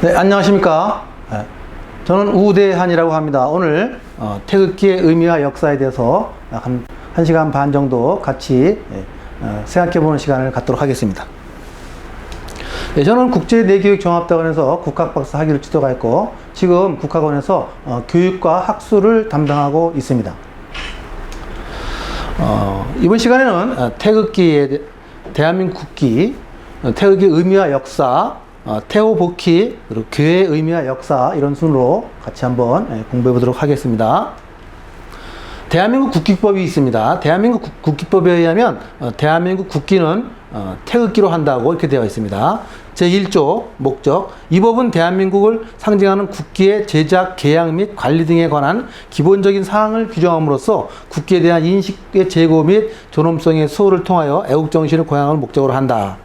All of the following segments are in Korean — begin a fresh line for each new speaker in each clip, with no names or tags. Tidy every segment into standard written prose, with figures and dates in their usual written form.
네, 안녕하십니까. 저는 우대한이라고 합니다. 오늘 태극기의 의미와 역사에 대해서 약 한 1시간 반 정도 같이 생각해보는 시간을 갖도록 하겠습니다. 저는 국제내교육종합대학원에서 국학박사 학위를 취득하였고 지금 국학원에서 교육과 학술을 담당하고 있습니다. 이번 시간에는 태극기의 대한민국 국기, 태극기의 의미와 역사, 태호 복희, 그리고 교회의 의미와 역사, 이런 순으로 같이 한번 공부해 보도록 하겠습니다. 대한민국 국기법이 있습니다. 대한민국 국기법에 의하면 대한민국 국기는 태극기로 한다고 이렇게 되어 있습니다. 제1조 목적, 이 법은 대한민국을 상징하는 국기의 제작, 개양 및 관리 등에 관한 기본적인 사항을 규정함으로써 국기에 대한 인식의 제고 및 존엄성의 수호를 통하여 애국정신의 고양을 목적으로 한다.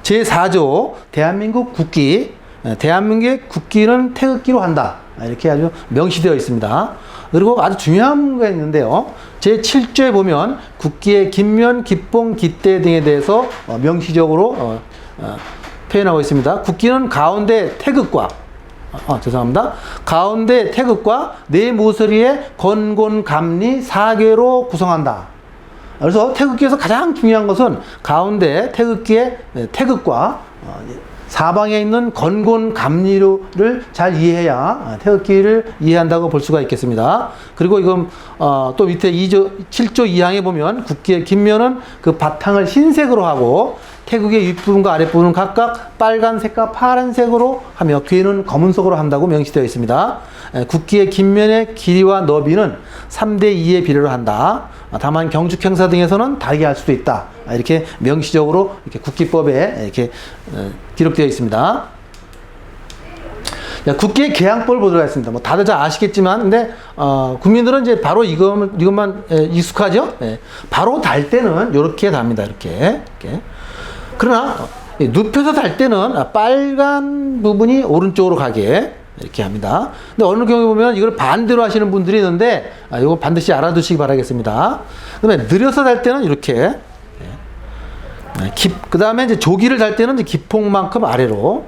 제4조 대한민국 국기, 대한민국의 국기는 태극기로 한다. 이렇게 아주 명시되어 있습니다. 그리고 아주 중요한 게 있는데요. 제7조에 보면 국기의 깃면, 깃봉, 깃대 등에 대해서 명시적으로 표현하고 있습니다. 국기는 가운데 태극과 죄송합니다. 가운데 태극과 네 모서리의 건곤, 감리, 사괴로 구성한다. 그래서 태극기에서 가장 중요한 것은 가운데 태극기의 태극과 사방에 있는 건곤, 감리를 잘 이해해야 태극기를 이해한다고 볼 수가 있겠습니다. 그리고 이건 또 밑에 7조 2항에 보면 국기의 깃면은 그 바탕을 흰색으로 하고 태극의 윗부분과 아랫부분은 각각 빨간색과 파란색으로 하며 귀는 검은색으로 한다고 명시되어 있습니다. 국기의 깃면의 길이와 너비는 3:2의 비례로 한다. 다만 경축 행사 등에서는 다르게 할 수도 있다. 이렇게 명시적으로 이렇게 국기법에 이렇게 기록되어 있습니다. 국기의 개양법을 보도록 하겠습니다. 뭐 다들 잘 아시겠지만, 근데 국민들은 이제 바로 이것만 익숙하죠. 바로 달 때는 이렇게 답니다. 이렇게. 그러나 눕혀서 달 때는 빨간 부분이 오른쪽으로 가게 이렇게 합니다. 근데 어느 경우에 보면 이걸 반대로 하시는 분들이 있는데 이거 반드시 알아두시기 바라겠습니다. 그다음에 느려서 달 때는 이렇게, 그다음에 이제 조기를 달 때는 이제 기폭만큼 아래로,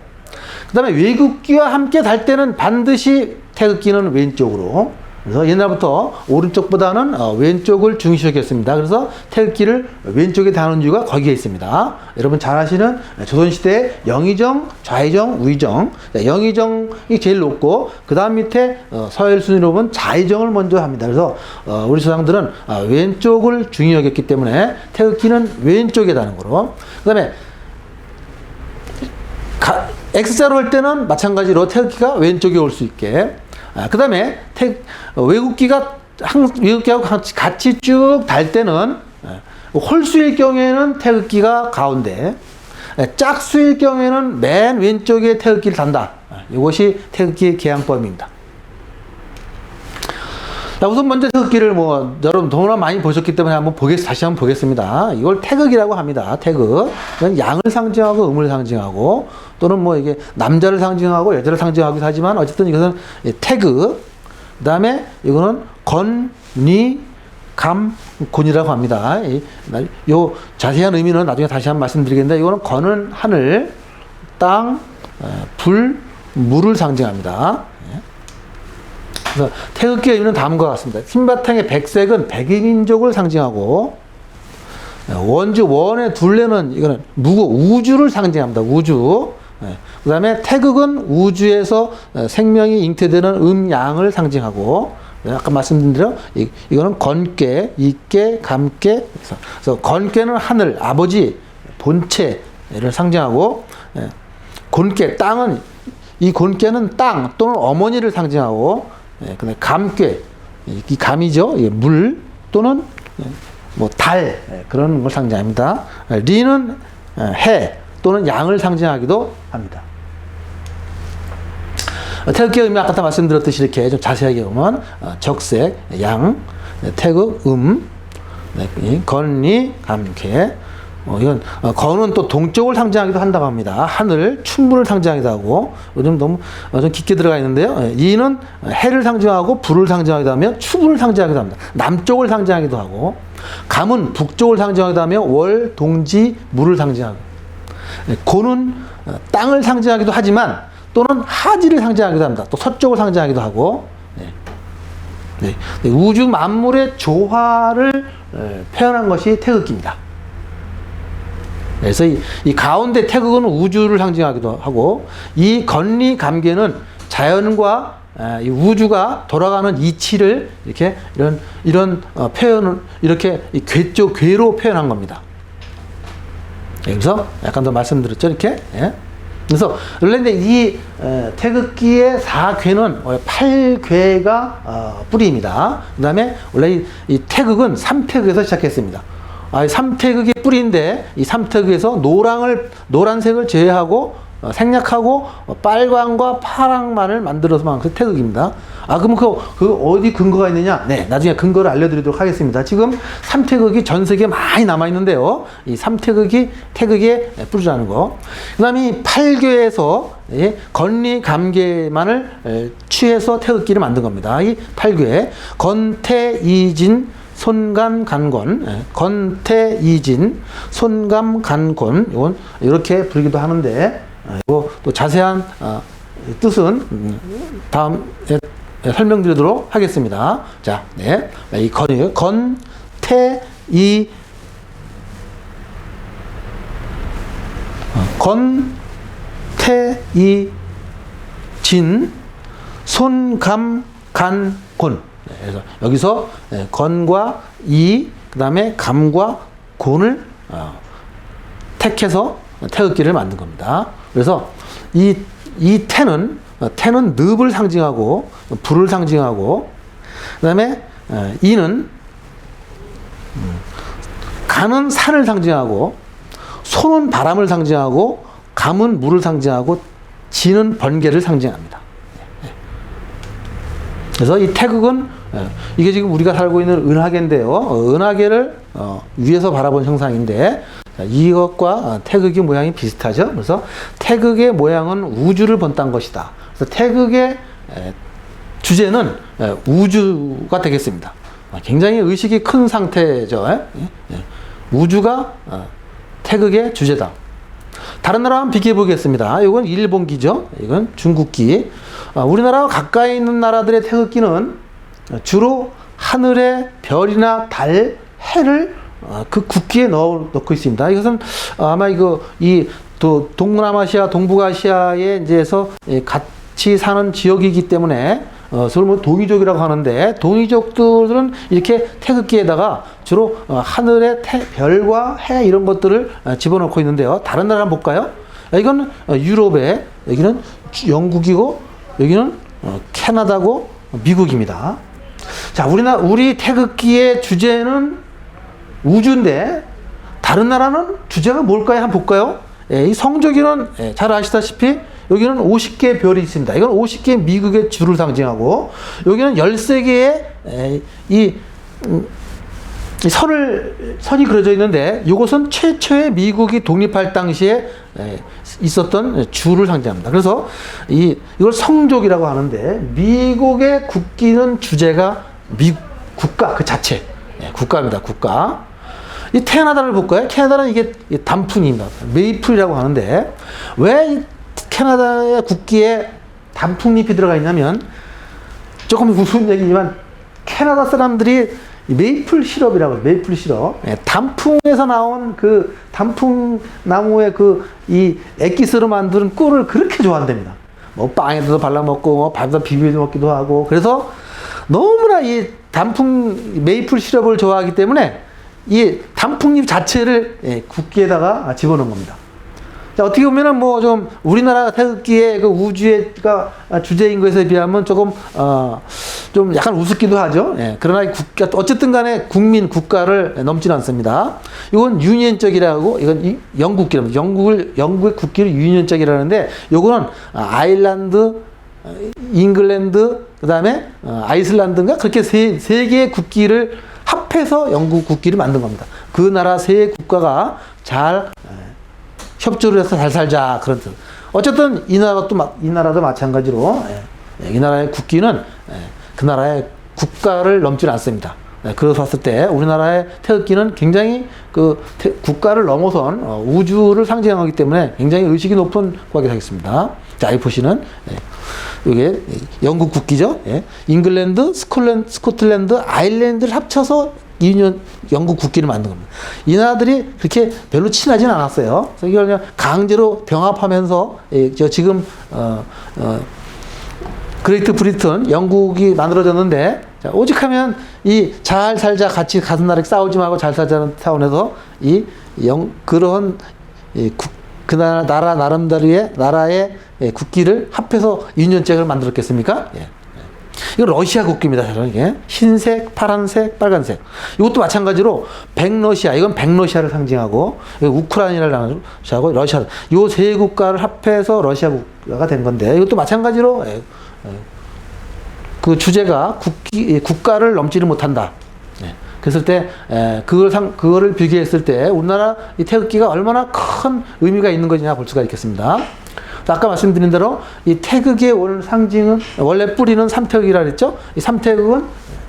그다음에 외국기와 함께 달 때는 반드시 태극기는 왼쪽으로. 그래서 옛날부터 오른쪽보다는 왼쪽을 중시했습니다. 그래서 태극기를 왼쪽에 다는 이유가 거기에 있습니다. 여러분 잘 아시는 조선시대의 영의정, 좌의정, 우의정. 영의정이 제일 높고 그 다음 밑에 서열 순위로 보면 좌의정을 먼저 합니다. 그래서 우리 조상들은 왼쪽을 중요하겠기 때문에 태극기는 왼쪽에 다는 거로. 그 다음에 X자로 할 때는 마찬가지로 태극기가 왼쪽에 올 수 있게. 그 다음에 외국기하고 같이 쭉 달 때는 홀수일 경우에는 태극기가 가운데, 짝수일 경우에는 맨 왼쪽에 태극기를 단다. 이것이 태극기의 개양법입니다. 우선 먼저 태극기를 여러분 너무나 많이 보셨기 때문에 다시 한번 보겠습니다. 이걸 태극이라고 합니다. 태극. 이건 양을 상징하고 음을 상징하고 또는 이게 남자를 상징하고 여자를 상징하기도 하지만 어쨌든 이것은 태극. 그 다음에 이거는 건, 니, 감, 곤이라고 합니다. 요 자세한 의미는 나중에 다시 한번 말씀드리겠는데 이거는 건은 하늘, 땅, 불, 물을 상징합니다. 그래서 태극기의 의미는 다음과 같습니다. 흰바탕의 백색은 백인민족을 상징하고, 원의 둘레는 이거는 우주를 상징합니다. 우주. 그 다음에 태극은 우주에서 생명이 잉태되는 양을 상징하고, 아까 말씀드린 대로 이거는 건께, 이께, 감께. 그래서 건께는 하늘, 아버지, 본체를 상징하고, 곤께, 땅은 이 곤께는 땅 또는 어머니를 상징하고, 그다음에 감께, 이 감이죠. 물 또는 달, 그런 걸 상징합니다. 리는 해 또는 양을 상징하기도 합니다. 태극기의 의미 아까 다 말씀드렸듯이 이렇게 좀 자세하게 보면 적색, 양, 태극, 건리, 감께, 이건 건은 또 동쪽을 상징하기도 한다고 합니다. 하늘, 춘문을 상징하기도 하고 요즘 너무 좀 깊게 들어가 있는데요. 이는 해를 상징하고 불을 상징하기도 하며 추분을 상징하기도 합니다. 남쪽을 상징하기도 하고 감은 북쪽을 상징하기도 하며 월, 동지, 물을 상징하고 고는 땅을 상징하기도 하지만 또는 하지를 상징하기도 합니다. 또 서쪽을 상징하기도 하고 우주 만물의 조화를 표현한 것이 태극기입니다. 그래서 이 가운데 태극은 우주를 상징하기도 하고 이 건리감계는 자연과 이 우주가 돌아가는 이치를 이렇게 이런 표현을 이렇게 괴로 표현한 겁니다. 그래서 약간 더 말씀드렸죠, 이렇게. 그래서 원래 이 태극기의 4궤는 8궤가 뿌리입니다. 그다음에 원래 이 태극은 3태극에서 시작했습니다. 3태극의 뿌리인데 이 3태극에서 노란색을 제외하고 생략하고 빨강과 파랑만을 만들어서만 그 태극입니다. 그럼 그 어디 근거가 있느냐? 네, 나중에 근거를 알려드리도록 하겠습니다. 지금 3태극이 전 세계에 많이 남아 있는데요. 이 3태극이 태극의 뿌리라는 거. 그다음에 이 8궤에서 건리감계만을 취해서 태극기를 만든 겁니다. 이 8궤 건태이진 손감간권, 건태이진, 손감간권, 이건 이렇게 부르기도 하는데, 이거 또 자세한 뜻은 다음에 설명드리도록 하겠습니다. 자, 이 건태이진, 손감간권. 그래서 여기서 건과 이, 그 다음에 감과 곤을 택해서 태극기를 만든 겁니다. 그래서 이 태는 늪을 상징하고 불을 상징하고, 그 다음에 이는 간은 산을 상징하고, 손은 바람을 상징하고, 감은 물을 상징하고, 진은 번개를 상징합니다. 그래서 이 태극은 이게 지금 우리가 살고 있는 은하계인데요. 은하계를 위에서 바라본 형상인데 이것과 태극의 모양이 비슷하죠. 그래서 태극의 모양은 우주를 본딴 것이다. 그래서 태극의 주제는 우주가 되겠습니다. 굉장히 의식이 큰 상태죠. 우주가 태극의 주제다. 다른 나라와 비교해 보겠습니다. 이건 일본기죠. 이건 중국기. 우리나라와 가까이 있는 나라들의 태극기는 주로 하늘의 별이나 달, 해를 그 국기에 넣고 있습니다. 이것은 아마 동남아시아, 동북아시아에 이제서 같이 사는 지역이기 때문에 서로 뭐 동이족이라고 하는데, 동이족들은 이렇게 태극기에다가 주로 하늘의 별과 해 이런 것들을 집어넣고 있는데요. 다른 나라 한번 볼까요? 이건 유럽에, 여기는 영국이고, 여기는 캐나다고 미국입니다. 자, 우리 태극기의 주제는 우주인데 다른 나라는 주제가 뭘까요? 한번 볼까요? 이 성조기는 잘 아시다시피 여기는 50개의 별이 있습니다. 이건 50개의 미국의 주를 상징하고, 여기는 13개의 선이 그려져 있는데, 이것은 최초의 미국이 독립할 당시에 있었던 주를 상징합니다. 그래서 이걸 성족이라고 하는데, 미국의 국기는 주제가 국가 그 자체, 국가입니다. 국가. 이 캐나다를 볼까요? 캐나다는 이게 단풍입니다. 메이플이라고 하는데, 왜 이 캐나다의 국기에 단풍잎이 들어가 있냐면, 조금 우스운 얘기지만 캐나다 사람들이 메이플 시럽이라고 해요. 메이플 시럽. 단풍에서 나온 그 단풍나무의 이 액기스로 만드는 꿀을 그렇게 좋아한답니다. 뭐 빵에도 발라 먹고, 뭐 밥에다 비벼 먹기도 하고. 그래서 너무나 이 메이플 시럽을 좋아하기 때문에 이 단풍잎 자체를 국기에다가 집어넣은 겁니다. 자, 어떻게 보면은 뭐 좀 우리나라 태극기의 그 우주가 주제인 것에 비하면 조금 좀 약간 우습기도 하죠. 그러나 국가 어쨌든 간에 국가를 넘지는 않습니다. 이건 유니언적이라고, 이건 영국기랍니다. 영국의 국기를 유니언적이라는데, 요거는 아일랜드, 잉글랜드, 그다음에 아이슬란드인가 그렇게 세 개의 국기를 합해서 영국 국기를 만든 겁니다. 그 나라 세 국가가 잘 협조를 해서 잘 살자 그런 뜻. 어쨌든 이 나라도 마찬가지로 이 나라의 국기는 그 나라의 국가를 넘지는 않습니다. 그래서 봤을 때 우리나라의 태극기는 굉장히 그 국가를 넘어선 우주를 상징하기 때문에 굉장히 의식이 높은 국가가 되겠습니다. 자, 이 보시는 이게 영국 국기죠. 잉글랜드, 스코틀랜드, 아일랜드를 합쳐서 영국 국기를 만든 겁니다. 이 나라들이 그렇게 별로 친하진 않았어요. 그래서 이걸 그냥 강제로 병합하면서 지금 그레이트 브리튼, 영국이 만들어졌는데, 자, 오직하면 이 잘 살자, 같이 같은 나라에 싸우지 말고 잘 살자는 차원에서 그런 그 나라 나름대로의 나라의 국기를 합해서 유니언잭을 만들었겠습니까? 이거 러시아 국기입니다. 이게 흰색, 파란색, 빨간색. 이것도 마찬가지로 백러시아, 이건 백러시아를 상징하고 우크라이나를 상징하고 러시아, 이 세 국가를 합해서 러시아 국가가 된 건데 이것도 마찬가지로 그 주제가 국가를 넘지를 못한다. 그랬을 때 그거를 비교했을 때 우리나라 이 태극기가 얼마나 큰 의미가 있는 것이냐 볼 수가 있겠습니다. 아까 말씀드린 대로 이 태극의 원래 뿌리는 삼태극이라 그랬죠. 이 삼태극은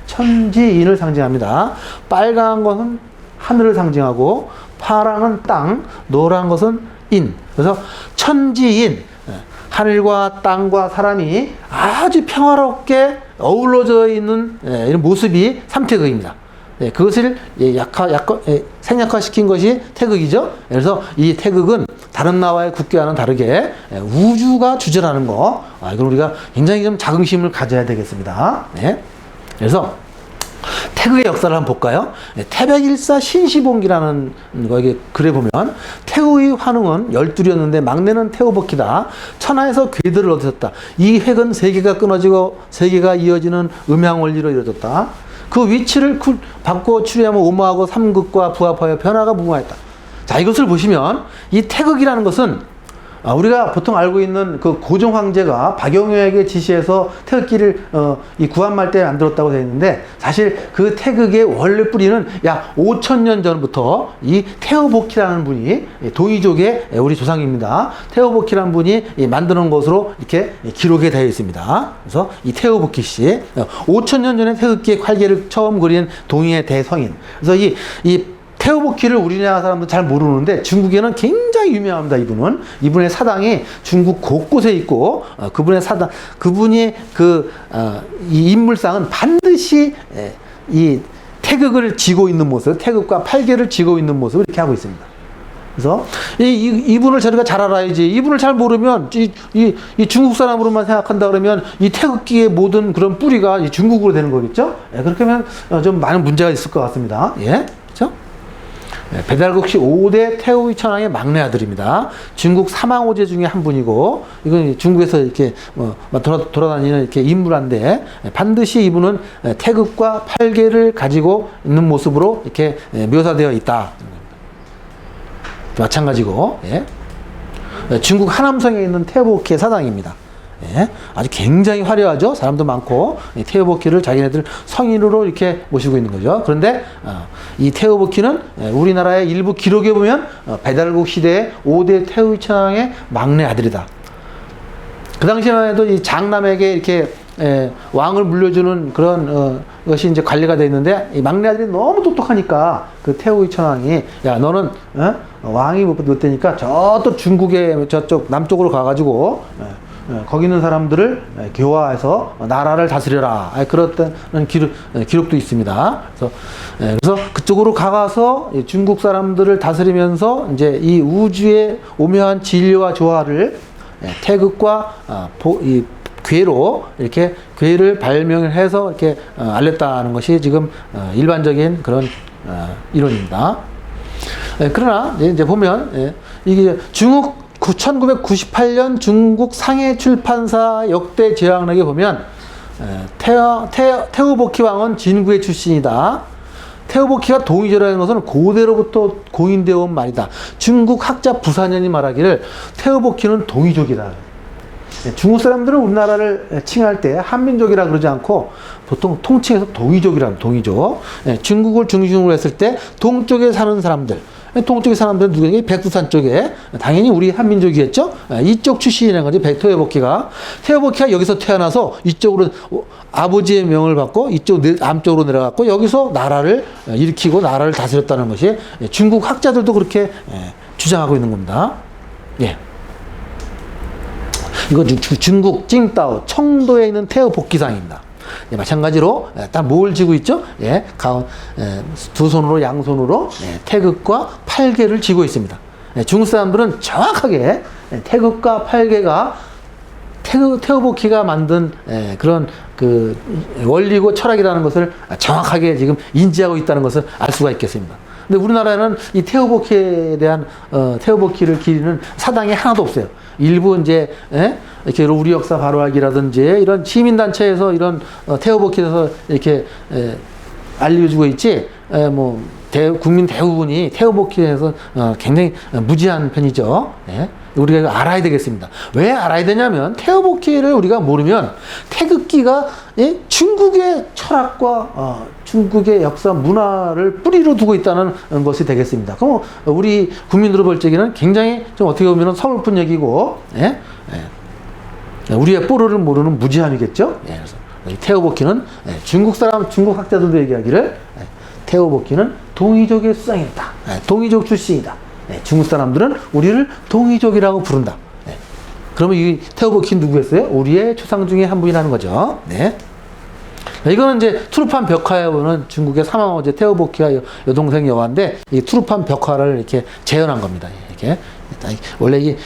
천지인을 상징합니다. 빨간 것은 하늘을 상징하고 파랑은 땅, 노란 것은 인. 그래서 천지인, 하늘과 땅과 사람이 아주 평화롭게 어우러져 있는 이런 모습이 삼태극입니다. 그것을 생략화시킨 것이 태극이죠. 그래서 이 태극은 다른 나라의 국기와는 다르게 우주가 주제라는 거, 이걸 우리가 굉장히 좀 자긍심을 가져야 되겠습니다. 그래서 태극의 역사를 한번 볼까요? 태백일사 신시봉기라는 거에 글에 보면 태우의 환웅은 12였는데 막내는 태우복희다. 천하에서 괴들을 얻으셨다. 이 획은 세계가 끊어지고 세계가 이어지는 음양원리로 이루어졌다. 그 위치를 바꿔 추리하면 오모하고 삼극과 부합하여 변화가 무궁하였다. 자, 이것을 보시면 이 태극이라는 것은 우리가 보통 알고 있는 그 고종 황제가 박영효에게 지시해서 태극기를 이 구한말 때 만들었다고 되어 있는데, 사실 그 태극의 원래 뿌리는 약 5,000년 전부터 이 태우복희라는 분이 동이족의 우리 조상입니다. 태우복희라는 분이 만드는 것으로 이렇게 기록이 되어 있습니다. 그래서 이 태우복희 씨 5,000년 전에 태극기의 활개를 처음 그린 동이의 대성인. 그래서 이 태우복희를 우리나라 사람도 잘 모르는데 중국에는 굉장히 유명합니다. 이분의 사당이 중국 곳곳에 있고, 그분이 이 인물상은 반드시 이 태극을 쥐고 있는 모습, 태극과 팔개를 쥐고 있는 모습을 이렇게 하고 있습니다. 그래서 이분을 저희가 잘 알아야지. 이분을 잘 모르면 이 중국 사람으로만 생각한다 그러면 이 태극기의 모든 그런 뿌리가 이 중국으로 되는 거겠죠. 그렇게 하면 좀 많은 문제가 있을 것 같습니다. 그렇죠? 배달국시 5대 태우의 천왕의 막내 아들입니다. 중국 사망오제 중에 한 분이고, 이건 중국에서 이렇게 돌아다니는 이렇게 인물인데, 반드시 이분은 태극과 팔개를 가지고 있는 모습으로 이렇게 묘사되어 있다. 마찬가지고, 중국 하남성에 있는 태우복희의 사당입니다. 아주 굉장히 화려하죠. 사람도 많고, 태우복희를 자기네들 성인으로 이렇게 모시고 있는 거죠. 그런데 이 태우복희는 우리나라의 일부 기록에 보면 배달국 시대의 5대 태우의 천왕의 막내 아들이다. 그 당시에만 해도 이 장남에게 이렇게 왕을 물려주는 그런 것이 이제 관리가 되어 있는데, 이 막내 아들이 너무 똑똑하니까 그 태우의 천왕이, 야, 너는 왕이 못 되니까 저쪽 중국의 저쪽 남쪽으로 가가지고 거기 있는 사람들을 교화해서 나라를 다스려라. 그렇다는 기록도 있습니다. 그래서 그쪽으로 가서 중국 사람들을 다스리면서 이제 이 우주의 오묘한 진리와 조화를 태극과 이 괴로 이렇게 괴를 발명을 해서 이렇게 알렸다는 것이 지금 일반적인 그런 이론입니다. 그러나 이제 보면 이게 1998년 중국 상해 출판사 역대 제왕록에 보면 태우복희 왕은 진구의 출신이다. 태우복희가 동이조라는 것은 고대로부터 공인되어 온 말이다. 중국 학자 부산연이 말하기를 태우복희는 동이족이다. 중국 사람들은 우리나라를 칭할 때 한민족이라 그러지 않고 보통 통칭해서 동이족이라는 동이족. 중국을 중심으로 했을 때 동쪽에 사는 사람들, 동쪽의 사람들은 누구에게? 백두산 쪽에. 당연히 우리 한민족이겠죠? 이쪽 출신이라는 거지, 태호복희가. 태호복희가 여기서 태어나서 이쪽으로 아버지의 명을 받고 이쪽 남쪽으로 내려갔고 여기서 나라를 일으키고 나라를 다스렸다는 것이 중국 학자들도 그렇게 주장하고 있는 겁니다. 예. 이거 중국 찡따오 청도에 있는 태호복희상입니다. 예, 마찬가지로 딱 뭘 쥐고 있죠? 예, 두 손으로 양손으로 태극과 팔개를 쥐고 있습니다. 중국 사람들은 정확하게 태극과 팔개가 태호복희가 만든 그런 그 원리고 철학이라는 것을 정확하게 지금 인지하고 있다는 것을 알 수가 있겠습니다. 근데 우리나라는 이 태호복희에 대한 태호복희를 기리는 사당이 하나도 없어요. 일부 이제 이렇게 우리 역사 바로하기라든지 이런 시민단체에서 이런 태호복희에 대해서 이렇게 알려주고 있지, 뭐 국민 대부분이 태호복희에 대해서 굉장히 무지한 편이죠. 예? 우리가 알아야 되겠습니다. 왜 알아야 되냐면 태호복희를 우리가 모르면 태극기가 중국의 철학과 중국의 역사 문화를 뿌리로 두고 있다는 것이 되겠습니다. 그럼 우리 국민으로 볼 적에는 굉장히 좀 어떻게 보면 서글픈 얘기고, 우리의 뽀로를 모르는 무지함이겠죠. 그래서 태호복희는 중국 학자들도 얘기하기를 태호복희는 동이족의 수장이다. 동이족 출신이다. 중국 사람들은 우리를 동이족이라고 부른다. 그러면 이 태호복희 누구였어요? 우리의 조상 중에 한 분이라는 거죠. 네. 이거는 이제 투르판 벽화에 보는 중국의 사망어제 태호복희와 여동생 여화인데, 이 투르판 벽화를 이렇게 재현한 겁니다. 이렇게. 원래 이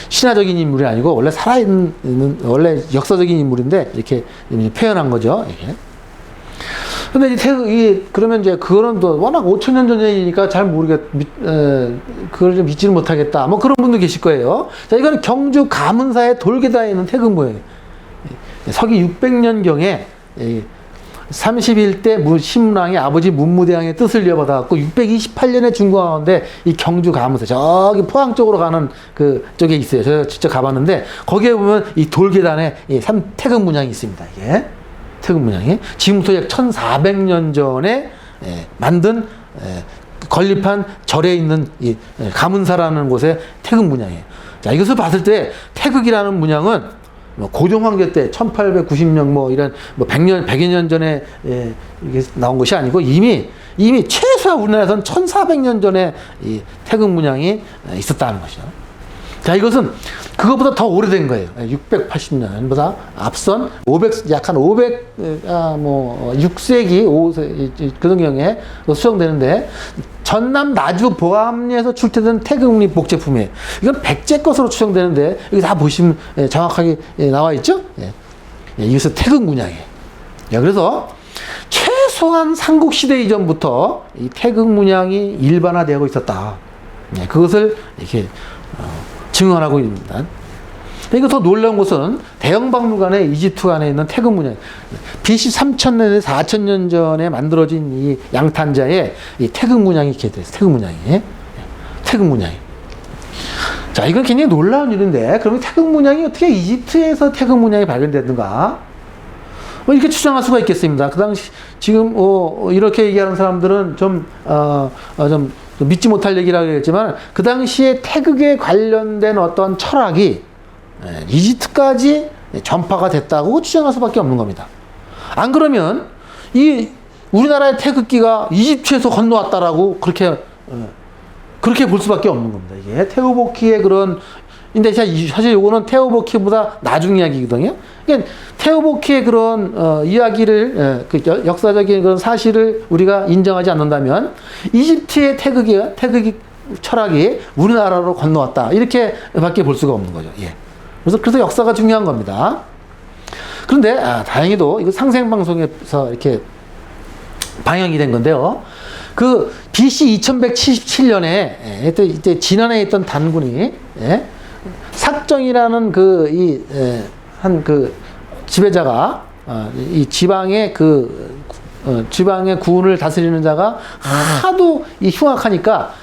신화적인 인물이 아니고 원래 살아있는 원래 역사적인 인물인데 이렇게 표현한 거죠. 이렇게. 근데 그러면 이제 그거는 또 워낙 5,000년 전 얘기니까 잘 그걸 좀 믿지는 못하겠다. 뭐 그런 분도 계실 거예요. 자, 이거는 경주 가문사의 돌계단에 있는 태극 모양이에요. 서기 600년경에 31대 신문왕이 아버지 문무대왕의 뜻을 이어받아갖고 628년에 중공하는데 이 경주 가문사 저기 포항 쪽으로 가는 그 쪽에 있어요. 제가 직접 가봤는데 거기에 보면 이 돌계단에 이 태극 문양이 있습니다. 이게 태극 문양이 지금부터 약 1400년 전에 만든 건립한 절에 있는 이 가문사라는 곳의 태극 문양이에요. 자, 이것을 봤을 때 태극이라는 문양은 고종황제 때 1890년 뭐 이런 뭐 100여 년 전에 이게 나온 것이 아니고 이미 최소한 우리나라에서는 1400년 전에 이 태극 문양이 있었다는 것이죠. 자, 이것은 그것보다 더 오래된 거예요. 680년보다 앞선 약 한 6세기, 5세기 그 정경에 수정되는데 전남 나주 보암리에서 출토된 태극리 목제품이에요. 이건 백제 것으로 추정되는데 여기 다 보시면 정확하게 나와 있죠? 이것은 태극 문양이에요. 그래서 최소한 삼국시대 이전부터 이 태극 문양이 일반화되고 있었다. 그것을 이렇게 증언하고 있습니다. 이거 더 놀라운 것은 대형박물관에 이집트 안에 있는 태극 문양, BC 3000년에서 4000년 전에 만들어진 이 양탄자에 이 태극 문양이 이렇게 돼요. 태극 문양이. 자, 이건 굉장히 놀라운 일인데, 그러면 태극 문양이 어떻게 이집트에서 태극 문양이 발견됐는가? 이렇게 추정할 수가 있겠습니다. 그 당시 지금 이렇게 얘기하는 사람들은 좀 믿지 못할 얘기라고 했지만 그 당시에 태극에 관련된 어떤 철학이 이집트까지 전파가 됐다고 추정할 수밖에 없는 겁니다. 안 그러면 이 우리나라의 태극기가 이집트에서 건너왔다라고 그렇게 볼 수밖에 없는 겁니다. 이게 태호복희의 그런, 근데 사실 요거는 태호복희보다 나중 이야기거든요. 그러니까 태호복희의 그런 이야기를 그 역사적인 그런 사실을 우리가 인정하지 않는다면 이집트의 태극이 철학이 우리나라로 건너왔다, 이렇게밖에 볼 수가 없는 거죠. 그래서 역사가 중요한 겁니다. 그런데 다행히도 이거 상생방송에서 이렇게 방영이 된 건데요. 그 BC 2177년에 이때 진안에 있던 단군이 삭정이라는 한 지배자가 이 지방의 지방의 군을 다스리는 자가 하도 흉악하니까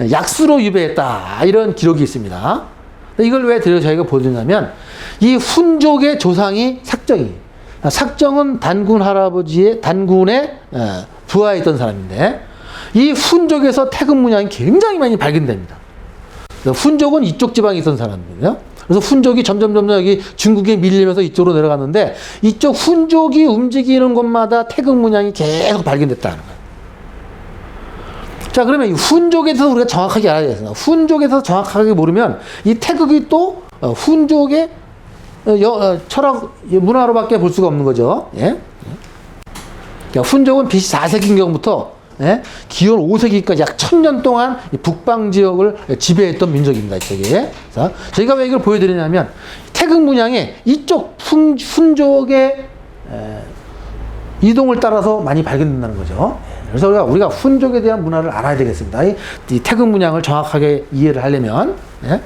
약수로 유배했다, 이런 기록이 있습니다. 이걸 왜 저희가 보여드리냐면 이 훈족의 조상이 삭정이에요. 삭정은 단군의 부하에 있던 사람인데 이 훈족에서 태극 문양이 굉장히 많이 발견됩니다. 훈족은 이쪽 지방에 있던 사람들이에요. 그래서 훈족이 점점 여기 중국에 밀리면서 이쪽으로 내려갔는데 이쪽 훈족이 움직이는 곳마다 태극 문양이 계속 발견됐다는 거예요. 자, 그러면 이 훈족에 대해서 우리가 정확하게 알아야 되겠습니다. 훈족에 대해서 정확하게 모르면 이 태극이 또 훈족의 철학 문화로밖에 볼 수가 없는 거죠. 예? 그러니까 훈족은 BC 4세기경부터 예? 기원 5세기까지 약 1000년 동안 북방 지역을 지배했던 민족입니다. 이쪽에. 자, 저희가 왜 이걸 보여드리냐면 태극 문양에 이쪽 훈족의 이동을 따라서 많이 발견된다는 거죠. 그래서 우리가 훈족에 대한 문화를 알아야 되겠습니다. 이 태극 문양을 정확하게 이해를 하려면. 예?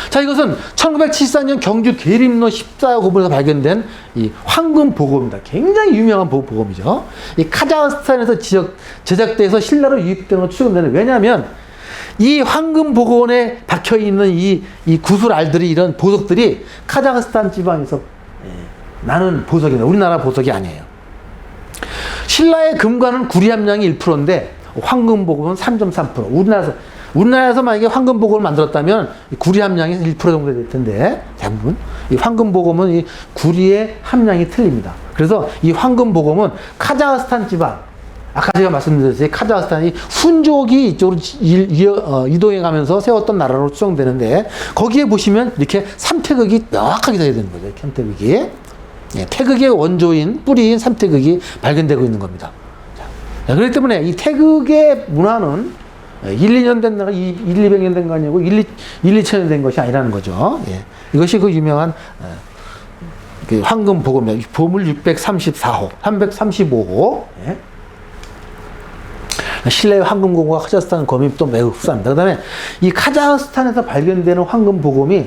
자, 이것은 1974년 경주 계림로 14고분에서 발견된 이 황금 보고입니다. 굉장히 유명한 보고이죠. 이 카자흐스탄에서 제작돼서 신라로 유입된 것 추정되는. 왜냐하면 이 황금 보고원에 박혀 있는 이 구슬알들이, 이런 보석들이 카자흐스탄 지방에서 나는 보석입니다. 우리나라 보석이 아니에요. 신라의 금관은 구리 함량이 1%인데 황금 보고는 3.3%. 우리나라에서 만약에 황금 보고를 만들었다면 구리 함량이 1% 정도 될 텐데 대부분 이 황금 보고는 이 구리의 함량이 틀립니다. 그래서 이 황금 보고는 카자흐스탄 지방, 아까 제가 말씀드렸듯이 카자흐스탄이 훈족이 이쪽으로 이동해 가면서 세웠던 나라로 추정되는데 거기에 보시면 이렇게 삼태극이 명확하게 되어 있는 거죠. 삼태극이. 예, 태극의 원조인 뿌리인 삼태극이 발견되고 있는 겁니다. 자, 그렇기 때문에 이 태극의 문화는 1, 2년 된 나라, 1, 200년 된 거 아니고 1, 2천년 된 것이 아니라는 거죠. 예. 이것이 그 유명한 그 황금 보고입니다. 보물 634호, 335호. 예. 신라의 황금 보고와 카자흐스탄 검이 또 매우 흡사합니다. 그 다음에 이 카자흐스탄에서 발견되는 황금 보검이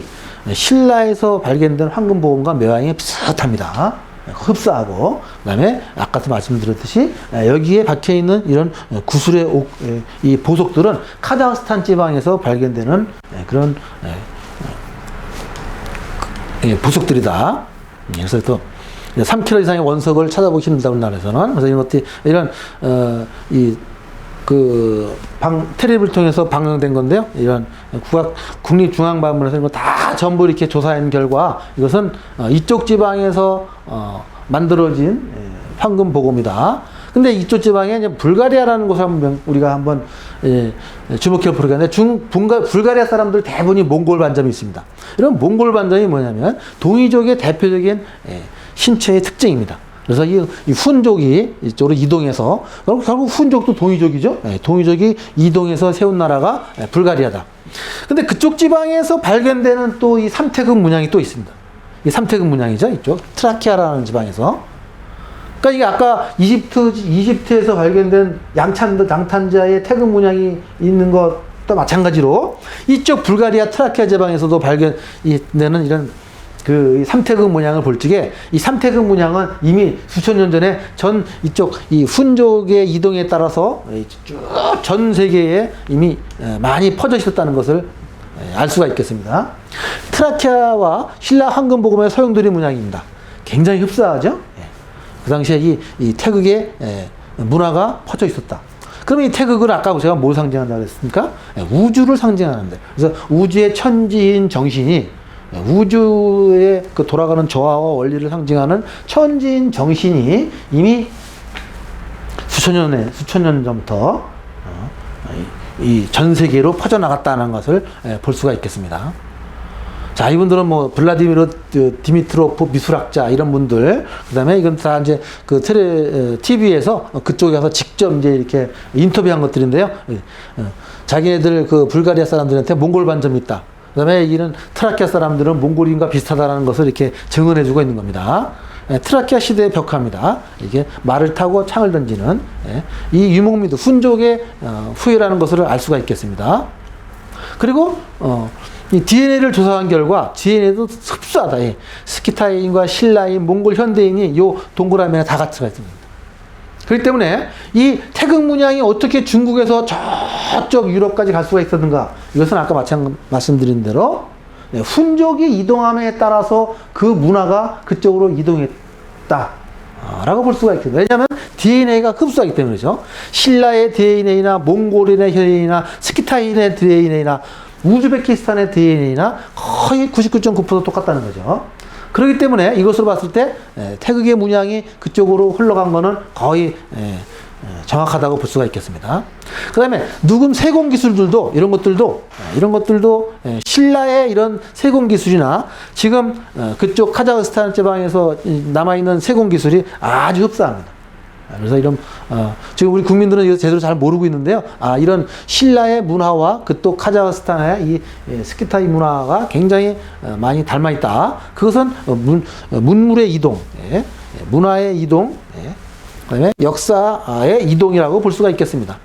신라에서 발견된 황금 보검과 묘양이 비슷합니다. 흡사하고, 그 다음에 아까도 말씀드렸듯이 여기에 박혀있는 이런 구슬의 이 보석들은 카자흐스탄 지방에서 발견되는 그런 보석들이다. 그래서 또 3kg 이상의 원석을 찾아보기 힘들다 우리나라에서는. 그래서 이런 것들이 이런 텔레비를 통해서 방영된 건데요. 이런 국립중앙박물관에서 이런 거 다 전부 이렇게 조사한 결과 이것은 이쪽 지방에서 만들어진 황금 보고입니다. 근데 이쪽 지방에 이제 불가리아라는 곳을 우리가 한번 주목해 보겠는데 불가리아 사람들 대부분이 몽골 반점이 있습니다. 이런 몽골 반점이 뭐냐면 동이족의 대표적인 신체의 특징입니다. 그래서 이 훈족이 이쪽으로 이동해서, 결국 훈족도 동이족이죠. 동이족이 이동해서 세운 나라가 불가리아다. 근데 그쪽 지방에서 발견되는 또 이 삼태극 문양이 또 있습니다. 이 삼태극 문양이죠. 이쪽 트라키아라는 지방에서. 그러니까 이게 아까 이집트에서 발견된 양탄자의 태극 문양이 있는 것도 마찬가지로 이쪽 불가리아 트라키아 지방에서도 발견되는 이런 이 삼태극 문양을 볼 적에 이 삼태극 문양은 이미 수천 년 전에 이쪽 이 훈족의 이동에 따라서 쭉 전 세계에 이미 많이 퍼져 있었다는 것을 알 수가 있겠습니다. 트라키아와 신라 황금 보검의 소용돌이 문양입니다. 굉장히 흡사하죠? 그 당시에 이 태극의 문화가 퍼져 있었다. 그러면 이 태극을 아까 제가 뭘 상징한다고 했습니까? 우주를 상징하는데. 그래서 우주의 천지인 정신이 우주의 그 돌아가는 조화와 원리를 상징하는 천지인 정신이 이미 수천 년 전부터 이 전 세계로 퍼져나갔다는 것을 볼 수가 있겠습니다. 자, 이분들은 뭐 블라디미르 디미트로프 미술학자 이런 분들, 그다음에 이건 다 이제 그 TV에서 그쪽에 가서 직접 이제 이렇게 인터뷰한 것들인데요. 자기네들 그 불가리아 사람들한테 몽골 반점이 있다. 그다음에 이런 트라키아 사람들은 몽골인과 비슷하다는 것을 이렇게 증언해주고 있는 겁니다. 트라키아 시대의 벽화입니다. 이게 말을 타고 창을 던지는 이 유목민들 훈족의 후예라는 것을 알 수가 있겠습니다. 그리고 이 DNA를 조사한 결과 DNA도 흡사하다. 스키타인과 신라인, 몽골 현대인이 요 동그라미에 다 같이 있습니다. 그렇기 때문에 이 태극 문양이 어떻게 중국에서 저쪽 유럽까지 갈 수가 있었는가? 이것은 아까 말씀드린 대로 훈족이 이동함에 따라서 그 문화가 그쪽으로 이동했다. 라고 볼 수가 있거든요. 왜냐하면 DNA가 흡수하기 때문이죠. 신라의 DNA나 몽골인의 DNA나 스키타인의 DNA나 우즈베키스탄의 DNA나 거의 99.9% 똑같다는 거죠. 그렇기 때문에 이것으로 봤을 때 태극의 문양이 그쪽으로 흘러간 거는 거의 정확하다고 볼 수가 있겠습니다. 그 다음에 누금 세공 기술들도 이런 것들도 신라의 이런 세공 기술이나 지금 그쪽 카자흐스탄 지방에서 남아있는 세공 기술이 아주 흡사합니다. 그래서 이런 지금 우리 국민들은 이거 제대로 잘 모르고 있는데요. 이런 신라의 문화와 그쪽 카자흐스탄의 이 스키타이 문화가 굉장히 많이 닮아 있다. 그것은 문물의 이동, 문화의 이동, 그다음에 역사의 이동이라고 볼 수가 있겠습니다.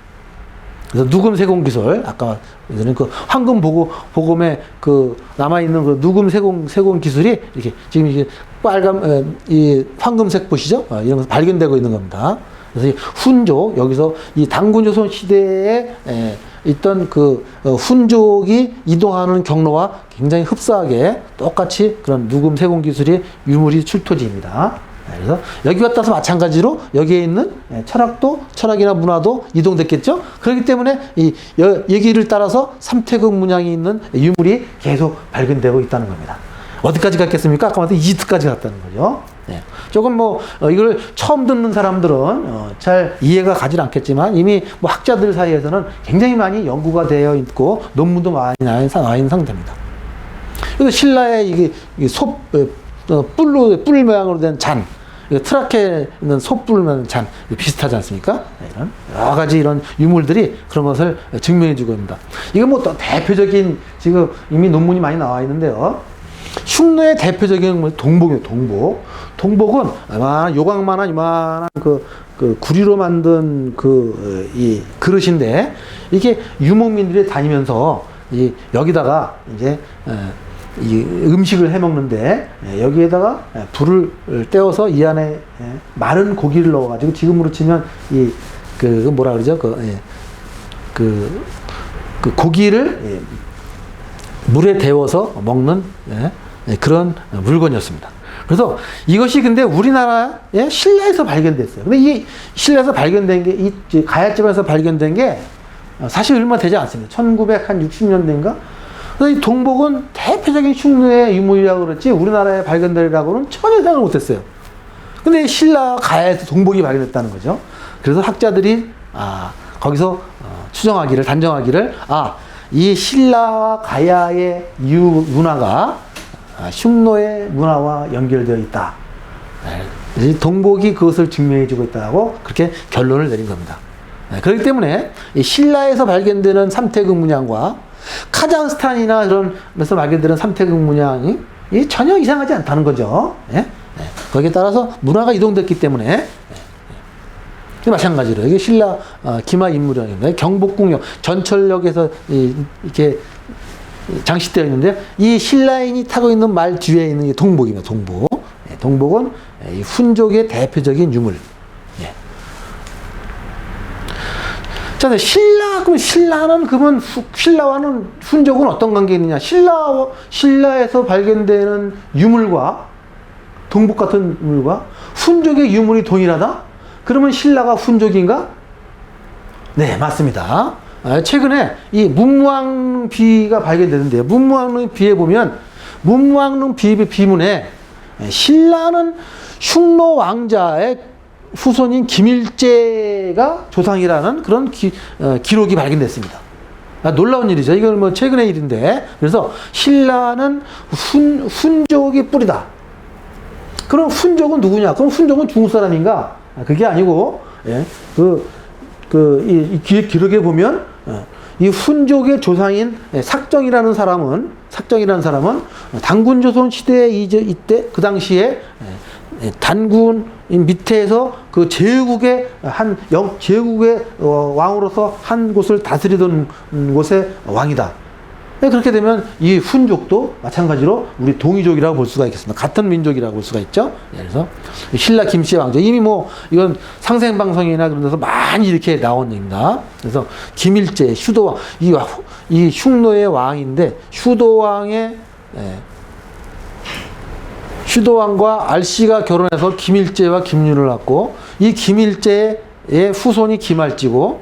그래서 누금 세공 기술, 아까 예전에 그 황금 보검에 그 남아 있는 그 누금 세공 기술이 이렇게 지금 이게 빨간 이 황금색 보시죠? 이런 거 발견되고 있는 겁니다. 그래서 이 훈족, 여기서 이 단군조선 시대에 있던 그 훈족이 이동하는 경로와 굉장히 흡사하게 똑같이 그런 누금 세공 기술이 유물이 출토지입니다. 그래서 여기 왔다 서 마찬가지로 여기에 있는 철학이나 문화도 이동됐겠죠. 그렇기 때문에 여기를 따라서 삼태극 문양이 있는 유물이 계속 발견되고 있다는 겁니다. 어디까지 갔겠습니까? 아까 말했던 이집트까지 갔다는 거죠. 조금 이걸 처음 듣는 사람들은 잘 이해가 가지 않겠지만 이미 학자들 사이에서는 굉장히 많이 연구가 되어 있고 논문도 많이 나와 있는 상태입니다. 그래서 신라의 뿔 모양으로 된 잔, 트라케에 있는 솥불 잔 비슷하지 않습니까? 이런 여러 가지 이런 유물들이 그런 것을 증명해 주고 있습니다. 이건 또 대표적인 지금 이미 논문이 많이 나와 있는데요. 흉노의 대표적인 동복이에요. 동복은 요강만한 이만한 그 구리로 만든 이 그릇인데 이게 유목민들이 다니면서 여기다가 이제 이 음식을 해 먹는데 여기에다가 불을 떼어서 이 안에 마른 고기를 넣어가지고 지금으로 치면 뭐라 그러죠? 그 고기를 물에 데워서 먹는 그런 물건이었습니다. 그래서 이것이 근데 우리나라의 신라에서 발견됐어요. 근데 이 신라에서 발견된 게 이 가야집에서 발견된 게 사실 얼마 되지 않습니다. 1960년대인가? 그래서 이 동복은 대표적인 흉노의 유물이라고 그랬지 우리나라에 발견되리라고는 전혀 생각을 못했어요. 근데 신라 가야에서 동복이 발견됐다는 거죠. 그래서 학자들이 거기서 단정하기를 이 신라와 가야의 문화가 흉노의 문화와 연결되어 있다. 동복이 그것을 증명해주고 있다고 그렇게 결론을 내린 겁니다. 그렇기 때문에 이 신라에서 발견되는 삼태극 문양과 카자흐스탄이나 그런 데서 발견되는 삼태극 문양이 전혀 이상하지 않다는 거죠. 거기에 따라서 문화가 이동됐기 때문에 마찬가지로 이게 신라 기마 인물형입니다. 경복궁역 전철역에서 이렇게 장식되어 있는데요. 이 신라인이 타고 있는 말 뒤에 있는 게 동복입니다. 동복은 이 훈족의 대표적인 유물. 자, 그럼 신라와는 훈족은 어떤 관계가 있느냐? 신라에서 발견되는 유물과 동복 같은 유물과 훈족의 유물이 동일하다? 그러면 신라가 훈족인가? 네, 맞습니다. 최근에 이 문무왕비가 발견되는데요. 문무왕비에 보면 문무왕릉 비문에 신라는 흉노 왕자의 후손인 김일제가 조상이라는 그런 기록이 발견됐습니다. 놀라운 일이죠. 이건 최근의 일인데, 그래서 신라는 훈족이 뿌리다. 그럼 훈족은 누구냐? 그럼 훈족은 중국 사람인가? 그게 아니고, 이 기록에 보면, 이 훈족의 조상인 삭정이라는 사람은 단군조선 시대 이때 그 당시에 단군 밑에서 그 제국의 왕으로서 한 곳을 다스리던 곳의 왕이다. 그렇게 되면 이 훈족도 마찬가지로 우리 동이족이라고 볼 수가 있겠습니다. 같은 민족이라고 볼 수가 있죠. 그래서 신라 김씨 왕조 이미 이건 상생방송이나 그런 데서 많이 이렇게 나온 얘기입니다. 그래서 김일제 휴도왕 이 흉노의 왕인데 휴도왕의 휴도왕과 알씨가 결혼해서 김일제와 김윤을 낳고, 이 김일제의 후손이 김알지고,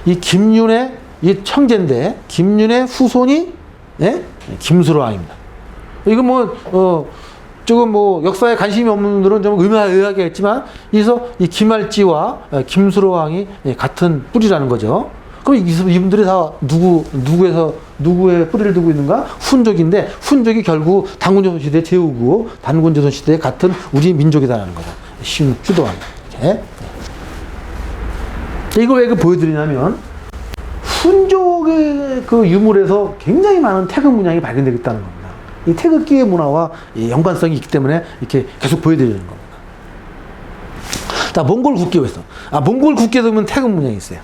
이 김윤의 이 청제인데 김윤의 후손이 김수로왕입니다. 이거 조금 역사에 관심이 없는 분들은 좀 의아하겠지만, 그래서 이 김알지와 김수로왕이 같은 뿌리라는 거죠. 그럼 이분들이 다 누구의 뿌리를 두고 있는가? 훈족인데, 훈족이 결국 단군조선 시대 제후고 단군조선 시대 같은 우리 민족이다라는 거죠. 휴도왕. 이렇게. 이걸 왜 보여드리냐면, 훈족의 그 유물에서 굉장히 많은 태극 문양이 발견되고 있다는 겁니다. 이 태극기의 문화와 연관성이 있기 때문에 이렇게 계속 보여드리는 겁니다. 자, 몽골 국기에서. 몽골 국기에도 보면 태극 문양이 있어요.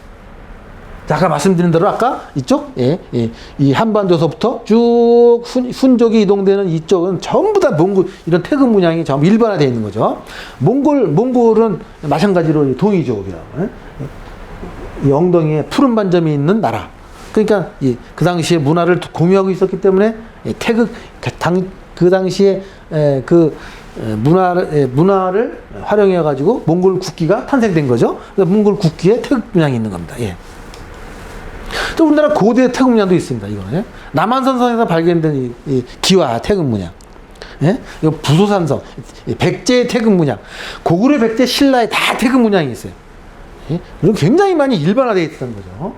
자, 아까 말씀드린 대로 아까 이쪽, 이 한반도에서부터 쭉 훈족이 이동되는 이쪽은 전부 다 몽골, 이런 태극 문양이 전부 일반화되어 있는 거죠. 몽골은 마찬가지로 동이족이라고. 이 엉덩이에 푸른 반점이 있는 나라. 그러니까 그 당시에 문화를 공유하고 있었기 때문에 태극, 그 당시에 그 문화를 활용해 가지고 몽골 국기가 탄생된 거죠. 그래서 몽골 국기에 태극 문양이 있는 겁니다. 예. 또 우리나라 고대 태극 문양도 있습니다. 이거는 남한산성에서 발견된 이 기와 태극 문양. 예? 이거 부소산성 백제의 태극 문양, 고구려 백제 신라에 다 태극 문양이 있어요. 예? 그리고 굉장히 많이 일반화되어 있었던 거죠.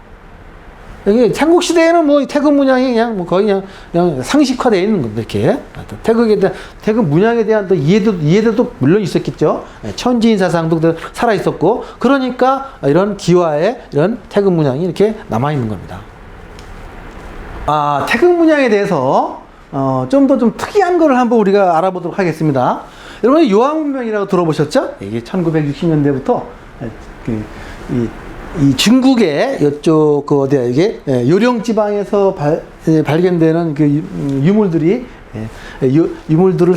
여기 삼국시대에는 태극 문양이 거의 그냥 상식화되어 있는 건데, 이렇게. 태극에 대한, 태극 문양에 대한 또 이해도도 물론 있었겠죠. 천지인 사상도 살아있었고, 그러니까 이런 기와의 이런 태극 문양이 이렇게 남아있는 겁니다. 태극 문양에 대해서, 좀 더 좀 특이한 거를 한번 우리가 알아보도록 하겠습니다. 여러분, 요한문명이라고 들어보셨죠? 이게 1960년대부터, 이 중국의 이쪽 어디야 이게 요령 지방에서 발견되는 그 유물들이 유물들을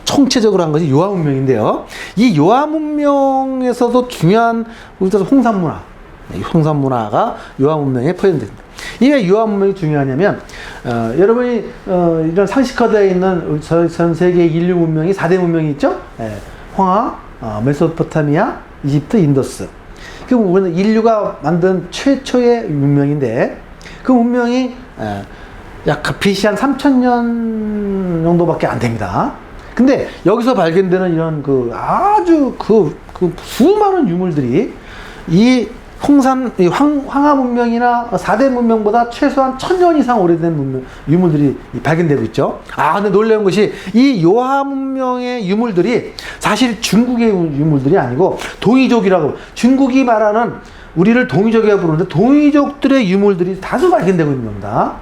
총체적으로 한 것이 요한 문명인데요. 이 요한 문명에서도 중요한 홍산 문화, 홍산 문화가 요한 문명에 포함됩니다. 이게 요한 문명이 중요하냐면 여러분이 이런 상식화되어 있는 전 세계 인류 문명이 4대 문명이 있죠. 황하, 메소포타미아, 이집트, 인더스. 그 우리는 인류가 만든 최초의 문명인데, 그 문명이 약 BC 한 3000년 정도밖에 안 됩니다. 근데 여기서 발견되는 이런 아주 수많은 유물들이 이 황하 문명이나 4대 문명보다 최소한 1000년 이상 오래된 유물들이 발견되고 있죠. 근데 놀라운 것이 이 요하 문명의 유물들이 사실 중국의 유물들이 아니고 동이족이라고, 중국이 말하는 우리를 동이족이라고 부르는데 동이족들의 유물들이 다수 발견되고 있는 겁니다.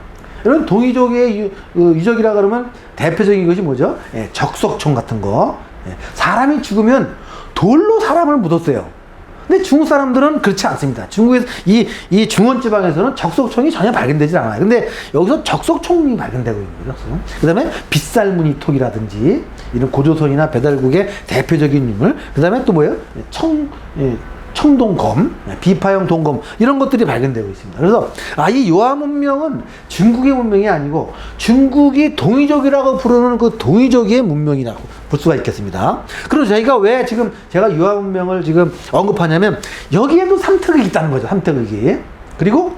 여러분, 동이족의 유적이라 그러면 대표적인 것이 뭐죠? 적석총 같은 거. 사람이 죽으면 돌로 사람을 묻었어요. 근데 중국 사람들은 그렇지 않습니다. 중국에서 이 중원 지방에서는 적석총이 전혀 발견되지 않아요. 근데 여기서 적석총이 발견되고 있는 거죠. 그 다음에 빗살무늬톡이라든지 이런 고조선이나 배달국의 대표적인 유물. 그 다음에 또 뭐예요? 청동검, 비파형 동검, 이런 것들이 발견되고 있습니다. 그래서 이 요하 문명은 중국의 문명이 아니고 중국이 동이족이라고 부르는 그 동이족의 문명이라고 볼 수가 있겠습니다. 그리고 저희가 왜 지금 제가 요하 문명을 지금 언급하냐면, 여기에도 삼태극이 있다는 거죠. 삼태극이. 그리고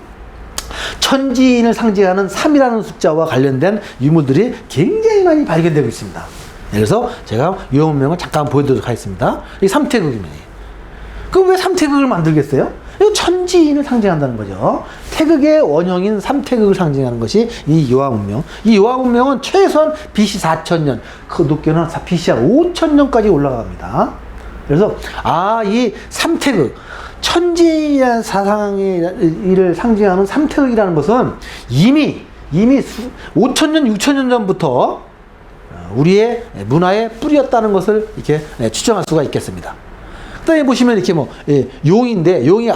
천지인을 상징하는 3이라는 숫자와 관련된 유물들이 굉장히 많이 발견되고 있습니다. 그래서 제가 요하 문명을 잠깐 보여드리도록 하겠습니다. 이 삼태극입니다. 그럼 왜 삼태극을 만들겠어요? 이거 천지인을 상징한다는 거죠. 태극의 원형인 삼태극을 상징하는 것이 이 요하 문명. 이 요하 문명은 최소한 BC 4000년, 그 높게는 BC 5000년까지 올라갑니다. 그래서 이 삼태극, 천지인이라는 사상을 상징하는 삼태극이라는 것은 이미 5000년, 6000년 전부터 우리의 문화의 뿌리였다는 것을 이렇게 추정할 수가 있겠습니다. 그다음에 보시면 이렇게 용인데, 용이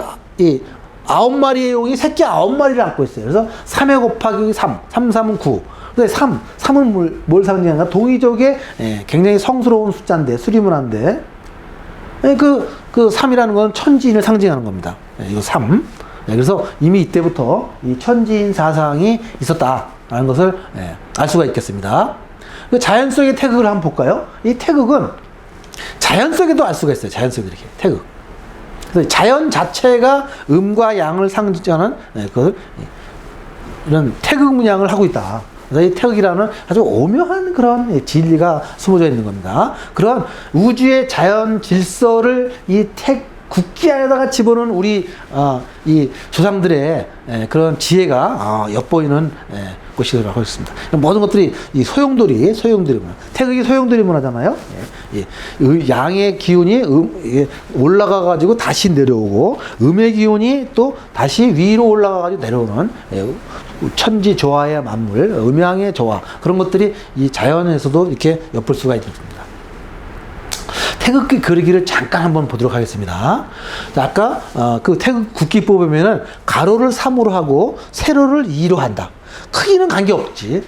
9마리의 용이 새끼 9마리를 안고 있어요. 그래서 3회 곱하기 3, 3은 9. 근데 3은 뭘 상징하는가? 동이족의 굉장히 성스러운 숫자인데, 수리문화인데, 그 3이라는 건 천지인을 상징하는 겁니다. 이거 3. 그래서 이미 이때부터 이 천지인 사상이 있었다라는 것을 알 수가 있겠습니다. 그 자연 속의 태극을 한번 볼까요? 이 태극은 자연 속에도 알 수가 있어요. 자연 속에 이렇게 태극. 그래서 자연 자체가 음과 양을 상징하는 이런 태극 문양을 하고 있다. 그래서 이 태극이라는 아주 오묘한 그런 진리가 숨어져 있는 겁니다. 그런 우주의 자연 질서를 이 국기 안에다가 집어넣은 우리 이 조상들의 그런 지혜가 엿보이는 곳이라고 했습니다. 모든 것들이 이 소용돌이 문화, 태극이 소용돌이 문화잖아요. 양의 기운이 올라가 가지고 다시 내려오고 음의 기운이 또 다시 위로 올라가 가지고 내려오는 천지 조화의 만물, 음양의 조화, 그런 것들이 이 자연에서도 이렇게 엿볼 수가 있습니다. 태극기 그리기를 잠깐 한번 보도록 하겠습니다. 아까 그 태극 국기법 보면은 가로를 3으로 하고 세로를 2로 한다. 크기는 관계없지.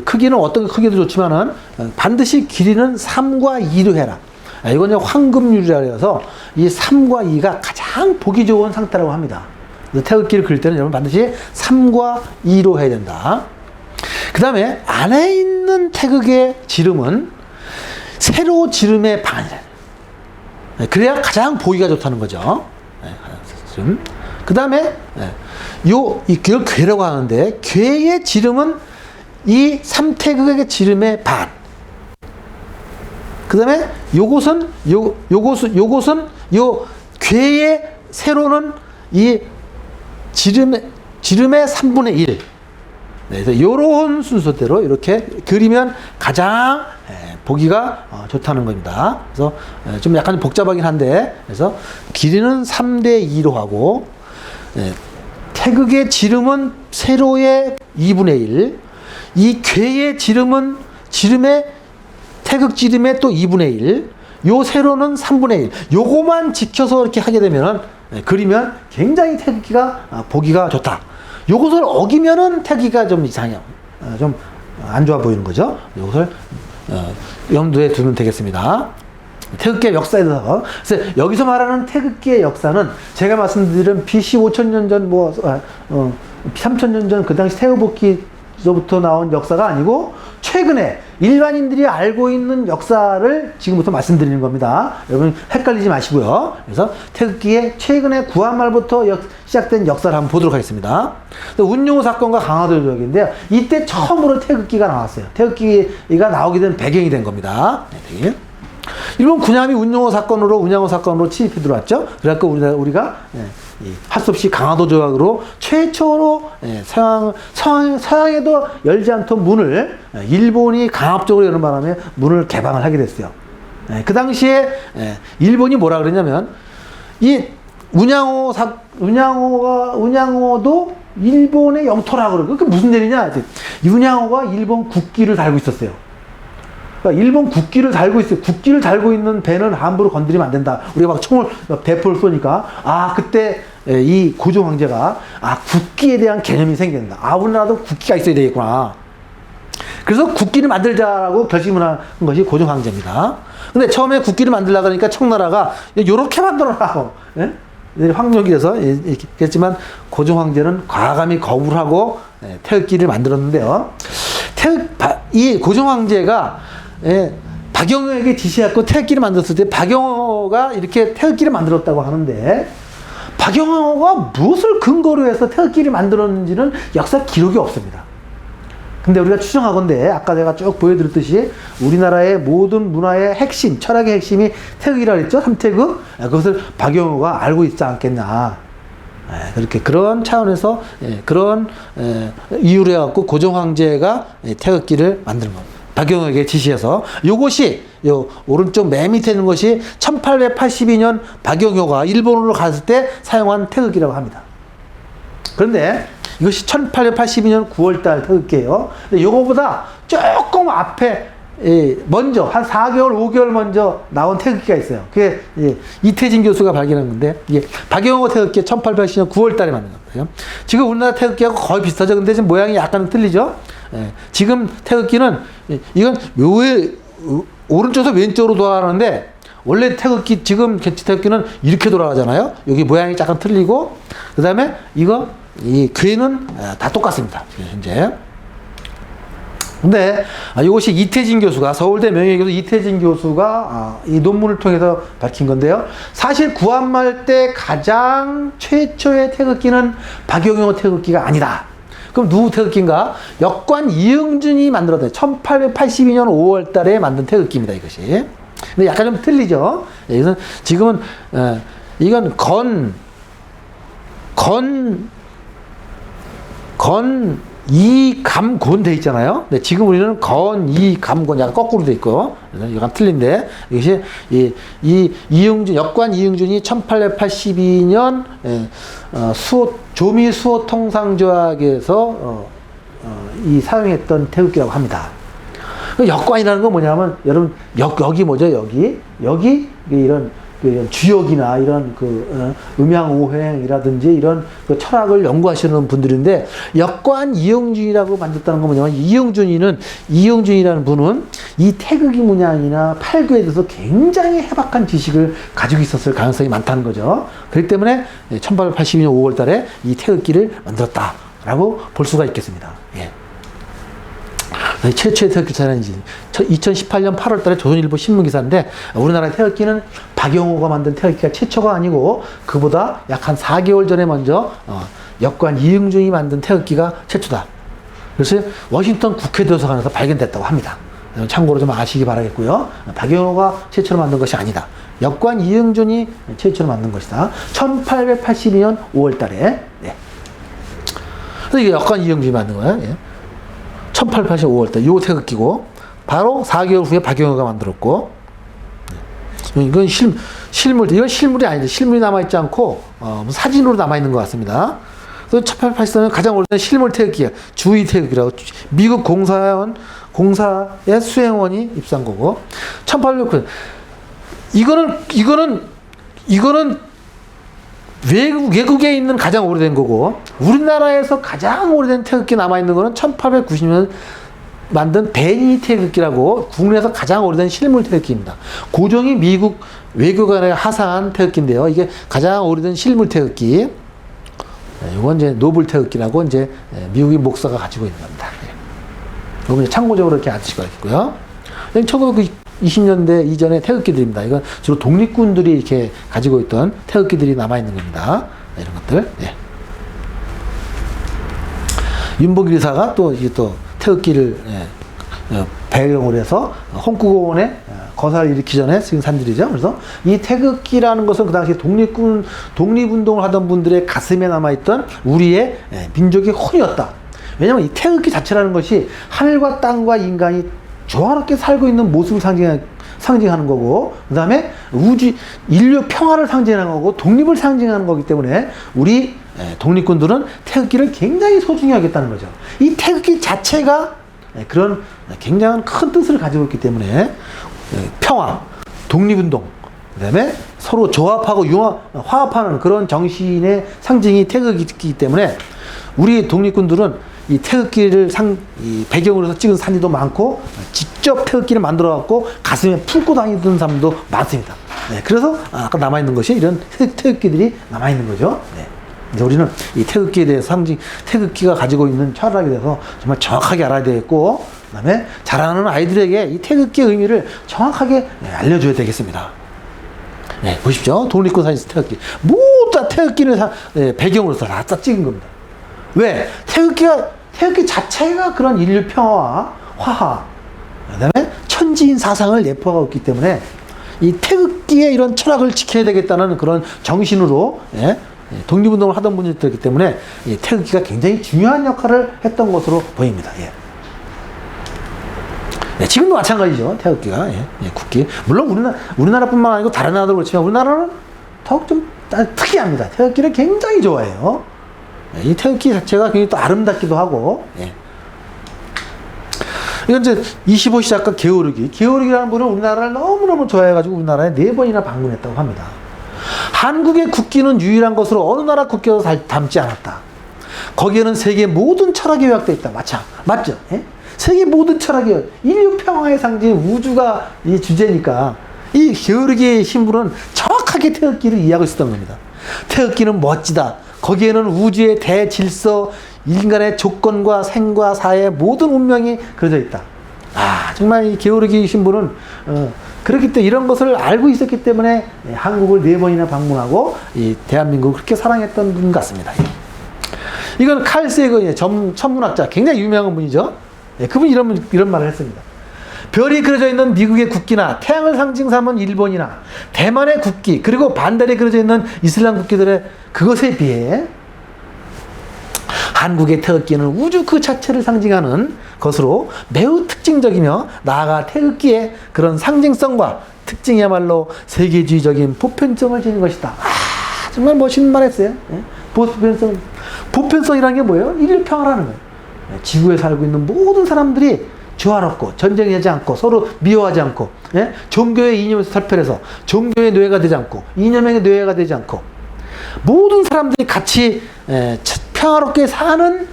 크기는 어떤 크기도 좋지만은 반드시 길이는 3과 2로 해라. 이건 이제 황금률이라 해서 이 3과 2가 가장 보기 좋은 상태라고 합니다. 태극기를 그릴 때는 여러분 반드시 3과 2로 해야 된다. 그 다음에 안에 있는 태극의 지름은 세로 지름의 반이래. 그래야 가장 보기가 좋다는 거죠. 그 다음에 이걸 괴라고 하는데, 괴의 지름은 이 3태극의 지름의 반. 그 다음에 요것은 요 괴의 세로는 이 지름의 3분의 1. 그래서 이런 순서대로 이렇게 그리면 가장 보기가 좋다는 겁니다. 그래서 좀 약간 복잡하긴 한데, 그래서 길이는 3대 2로 하고, 태극의 지름은 세로의 2분의 1, 이 괴의 지름은 태극 지름의 또 2분의 1, 요 세로는 3분의 1. 요거만 지켜서 이렇게 하게 되면, 그리면 굉장히 태극기가 보기가 좋다. 요것을 어기면은 태극기가 좀 이상해요. 좀 안 좋아 보이는 거죠. 요것을 염두에 두면 되겠습니다. 태극기의 역사에 대해서. 그래서 여기서 말하는 태극기의 역사는 제가 말씀드린 BC 5,000년 전, 3,000년 전 그 당시 태호복기로부터 나온 역사가 아니고 최근에 일반인들이 알고 있는 역사를 지금부터 말씀드리는 겁니다. 여러분 헷갈리지 마시고요. 그래서 태극기의 최근에 구한말부터 시작된 역사를 한번 보도록 하겠습니다. 운용호 사건과 강화도 조약인데요. 이때 처음으로 태극기가 나왔어요. 태극기가 나오게 된 배경이 된 겁니다. 일본 군함이 운용호 사건으로 침입해 들어왔죠. 그래갖고 우리가 할 수 없이 강화도 조약으로 최초로 서양에도 열지 않던 문을 일본이 강압적으로 여는 바람에 문을 개방을 하게 됐어요. 그 당시에 일본이 뭐라 그랬냐면, 이 운양호도 일본의 영토라고 그러고, 그게 무슨 일이냐? 운양호가 일본 국기를 달고 있었어요. 그러니까 일본 국기를 달고 있어요. 국기를 달고 있는 배는 함부로 건드리면 안 된다. 우리가 막 총을 대포를 쏘니까, 그때 이 고종 황제가 국기에 대한 개념이 생긴다. 우리나라도 국기가 있어야 되겠구나. 그래서 국기를 만들자라고 결심을 한 것이 고종 황제입니다. 근데 처음에 국기를 만들려고 하니까 청나라가 요렇게 만들어라고, 황력이 돼서 했지만, 고종 황제는 과감히 거부를 하고 태극기를 만들었는데요. 이 고종 황제가 박영호에게 지시했고 태극기를 만들었을 때 박영호가 이렇게 태극기를 만들었다고 하는데, 박영호가 무엇을 근거로 해서 태극기를 만들었는지는 역사 기록이 없습니다. 근데 우리가 추정하건대, 아까 제가 쭉 보여드렸듯이 우리나라의 모든 문화의 핵심, 철학의 핵심이 태극이라고 했죠. 3태극. 그것을 박영호가 알고 있지 않겠나. 그런 차원에서 그런 이유로 해갖고 고종 황제가 태극기를 만드는 겁니다. 박영호에게 지시해서. 요것이 오른쪽 맨 밑에 있는 것이 1882년 박영호가 일본으로 갔을 때 사용한 태극기라고 합니다. 그런데 이것이 1882년 9월달 태극기예요. 근데 요거보다 조금 앞에 먼저 한 4개월, 5개월 먼저 나온 태극기가 있어요. 그게 이태진 교수가 발견한 건데, 박영호 태극기 1882년 9월달에 만든 거예요. 지금 우리나라 태극기하고 거의 비슷하죠. 근데 지금 모양이 약간 틀리죠. 지금 태극기는 이건 오른쪽에서 왼쪽으로 돌아가는데, 원래 태극기, 지금 태극기는 이렇게 돌아가잖아요. 여기 모양이 약간 틀리고, 그 다음에 이 괴는 다 똑같습니다. 현재. 근데 이것이 이태진 교수가, 서울대 명예교수 이태진 교수가 이 논문을 통해서 밝힌 건데요. 사실 구한말 때 가장 최초의 태극기는 박영효 태극기가 아니다. 그럼 누구 태극기인가? 역관 이응준이 만들었대. 1882년 5월 달에 만든 태극기입니다, 이것이. 근데 약간 좀 틀리죠? 이것은 지금은, 이건 이감곤 돼 있잖아요. 근데 지금 우리는 이감곤 약간 거꾸로 돼 있고, 약간 틀린데, 이것이 이응준, 역관 이응준이 1882년 조미 수호 통상조약에서 이 사용했던 태극기라고 합니다. 역관이라는 건 뭐냐면, 여러분 여기 뭐죠? 여기 이런 주역이나 이런 음양오행이라든지 이런 철학을 연구하시는 분들인데, 역관 이응준이라고 만들었다는 건 뭐냐면, 이응준이라는 분은 이 태극기 문양이나 팔교에 대해서 굉장히 해박한 지식을 가지고 있었을 가능성이 많다는 거죠. 그렇기 때문에 1882년 5월 달에 이 태극기를 만들었다라고 볼 수가 있겠습니다. 예. 최초의 태극기 차량이지. 2018년 8월 달에 조선일보 신문기사인데, 우리나라의 태극기는 박영호가 만든 태극기가 최초가 아니고, 그보다 약 한 4개월 전에 먼저, 역관 이응준이 만든 태극기가 최초다. 그래서 워싱턴 국회 도서관에서 발견됐다고 합니다. 참고로 좀 아시기 바라겠고요. 박영호가 최초로 만든 것이 아니다. 역관 이응준이 최초로 만든 것이다. 1882년 5월 달에. 네. 그래서 이게 역관 이응준이 만든 거예요. 예. 1885월 때 요 태극기고, 바로 4개월 후에 박영호가 만들었고, 이건 이건 실물이 아닌데, 실물이 남아있지 않고 사진으로 남아있는 것 같습니다. 그래서 1884년 가장 오래된 실물 태극기가 주의 태극기라고, 미국 공사의 수행원이 입수한 거고, 1809년 이거는 외국에 있는 가장 오래된 거고, 우리나라에서 가장 오래된 태극기 남아있는 거는 1890년 만든 베니 태극기라고, 국내에서 가장 오래된 실물 태극기입니다. 고종이 미국 외교관에 하사한 태극기인데요. 이게 가장 오래된 실물 태극기. 이건 이제 노블 태극기라고 이제 미국인 목사가 가지고 있는 겁니다. 이건 참고적으로 이렇게 아시고 있고요. 1920년대 이전의 태극기들입니다. 이건 주로 독립군들이 이렇게 가지고 있던 태극기들이 남아있는 겁니다. 이런 것들. 예. 윤복일 의사가 또 태극기를 배경으로 해서 홍구공원에 거사를 일으키기 전에 지금 산들이죠. 그래서 이 태극기라는 것은 그 당시 독립운동을 하던 분들의 가슴에 남아있던 우리의 민족의 혼이었다. 왜냐하면 이 태극기 자체라는 것이 하늘과 땅과 인간이 조화롭게 살고 있는 모습을 상징하는 거고, 그 다음에 인류 평화를 상징하는 거고, 독립을 상징하는 거기 때문에 우리 독립군들은 태극기를 굉장히 소중히 하겠다는 거죠. 이 태극기 자체가 그런 굉장한 큰 뜻을 가지고 있기 때문에 평화, 독립운동, 그 다음에 서로 조합하고 화합하는 그런 정신의 상징이 태극기이기 때문에, 우리 독립군들은 이 태극기를 배경으로 해서 찍은 사진도 많고, 직접 태극기를 만들어 갖고 가슴에 품고 다니던 사람도 많습니다. 네, 그래서 아까 남아있는 것이 이런 태극기들이 남아있는 거죠. 네. 이제 우리는 이 태극기에 대해서 태극기가 가지고 있는 철학에 대해서 정말 정확하게 알아야 되겠고, 그 다음에 자라는 아이들에게 이 태극기의 의미를 정확하게 알려줘야 되겠습니다. 네, 보십시오. 독립군 사진 태극기. 모두 다 태극기를 배경으로 다 찍은 겁니다. 왜? 태극기 자체가 그런 인류 평화와 화합, 그 다음에 천지인 사상을 내포하고 있기 때문에, 이 태극기의 이런 철학을 지켜야 되겠다는 그런 정신으로, 독립운동을 하던 분들이기 때문에 이 태극기가 굉장히 중요한 역할을 했던 것으로 보입니다. 예. 네, 지금도 마찬가지죠. 태극기가. 국기. 물론 우리나라뿐만 아니고 다른 나라도 그렇지만, 우리나라는 더욱 좀 특이합니다. 태극기를 굉장히 좋아해요. 이 태극기 자체가 굉장히 또 아름답기도 하고, 이건 이제 25시 작가 게오르기라는 분은 우리나라를 너무너무 좋아해가지고 우리나라에 4번이나 방문했다고 합니다. 한국의 국기는 유일한 것으로 어느 나라 국기도 담지 않았다. 거기에는 세계 모든 철학이 요약되어 있다. 맞죠? 예? 세계 모든 철학이, 인류 평화의 상징, 우주가 이 주제니까, 이 게오르기의 신부는 정확하게 태극기를 이해하고 있었던 겁니다. 태극기는 멋지다. 거기에는 우주의 대질서, 인간의 조건과 생과 사의 모든 운명이 그려져 있다. 정말 이 게오르기 신부는 그렇기 때문에 이런 것을 알고 있었기 때문에 한국을 4번이나 방문하고 이 대한민국을 그렇게 사랑했던 분 같습니다. 이건 칼 세건의 천문학자, 굉장히 유명한 분이죠. 그분이 이런 말을 했습니다. 별이 그려져 있는 미국의 국기나 태양을 상징 삼은 일본이나 대만의 국기, 그리고 반달이 그려져 있는 이슬람 국기들의 그것에 비해 한국의 태극기는 우주 그 자체를 상징하는 것으로 매우 특징적이며, 나아가 태극기의 그런 상징성과 특징이야말로 세계주의적인 보편성을 지닌 것이다. 정말 멋있는 말 했어요. 보편성이라는 게 뭐예요? 일일평화라는 거예요. 지구에 살고 있는 모든 사람들이 조화롭고 전쟁하지 않고 서로 미워하지 않고, 종교의 이념에서 탈피해서 종교의 노예가 되지 않고 이념의 노예가 되지 않고 모든 사람들이 같이 평화롭게 사는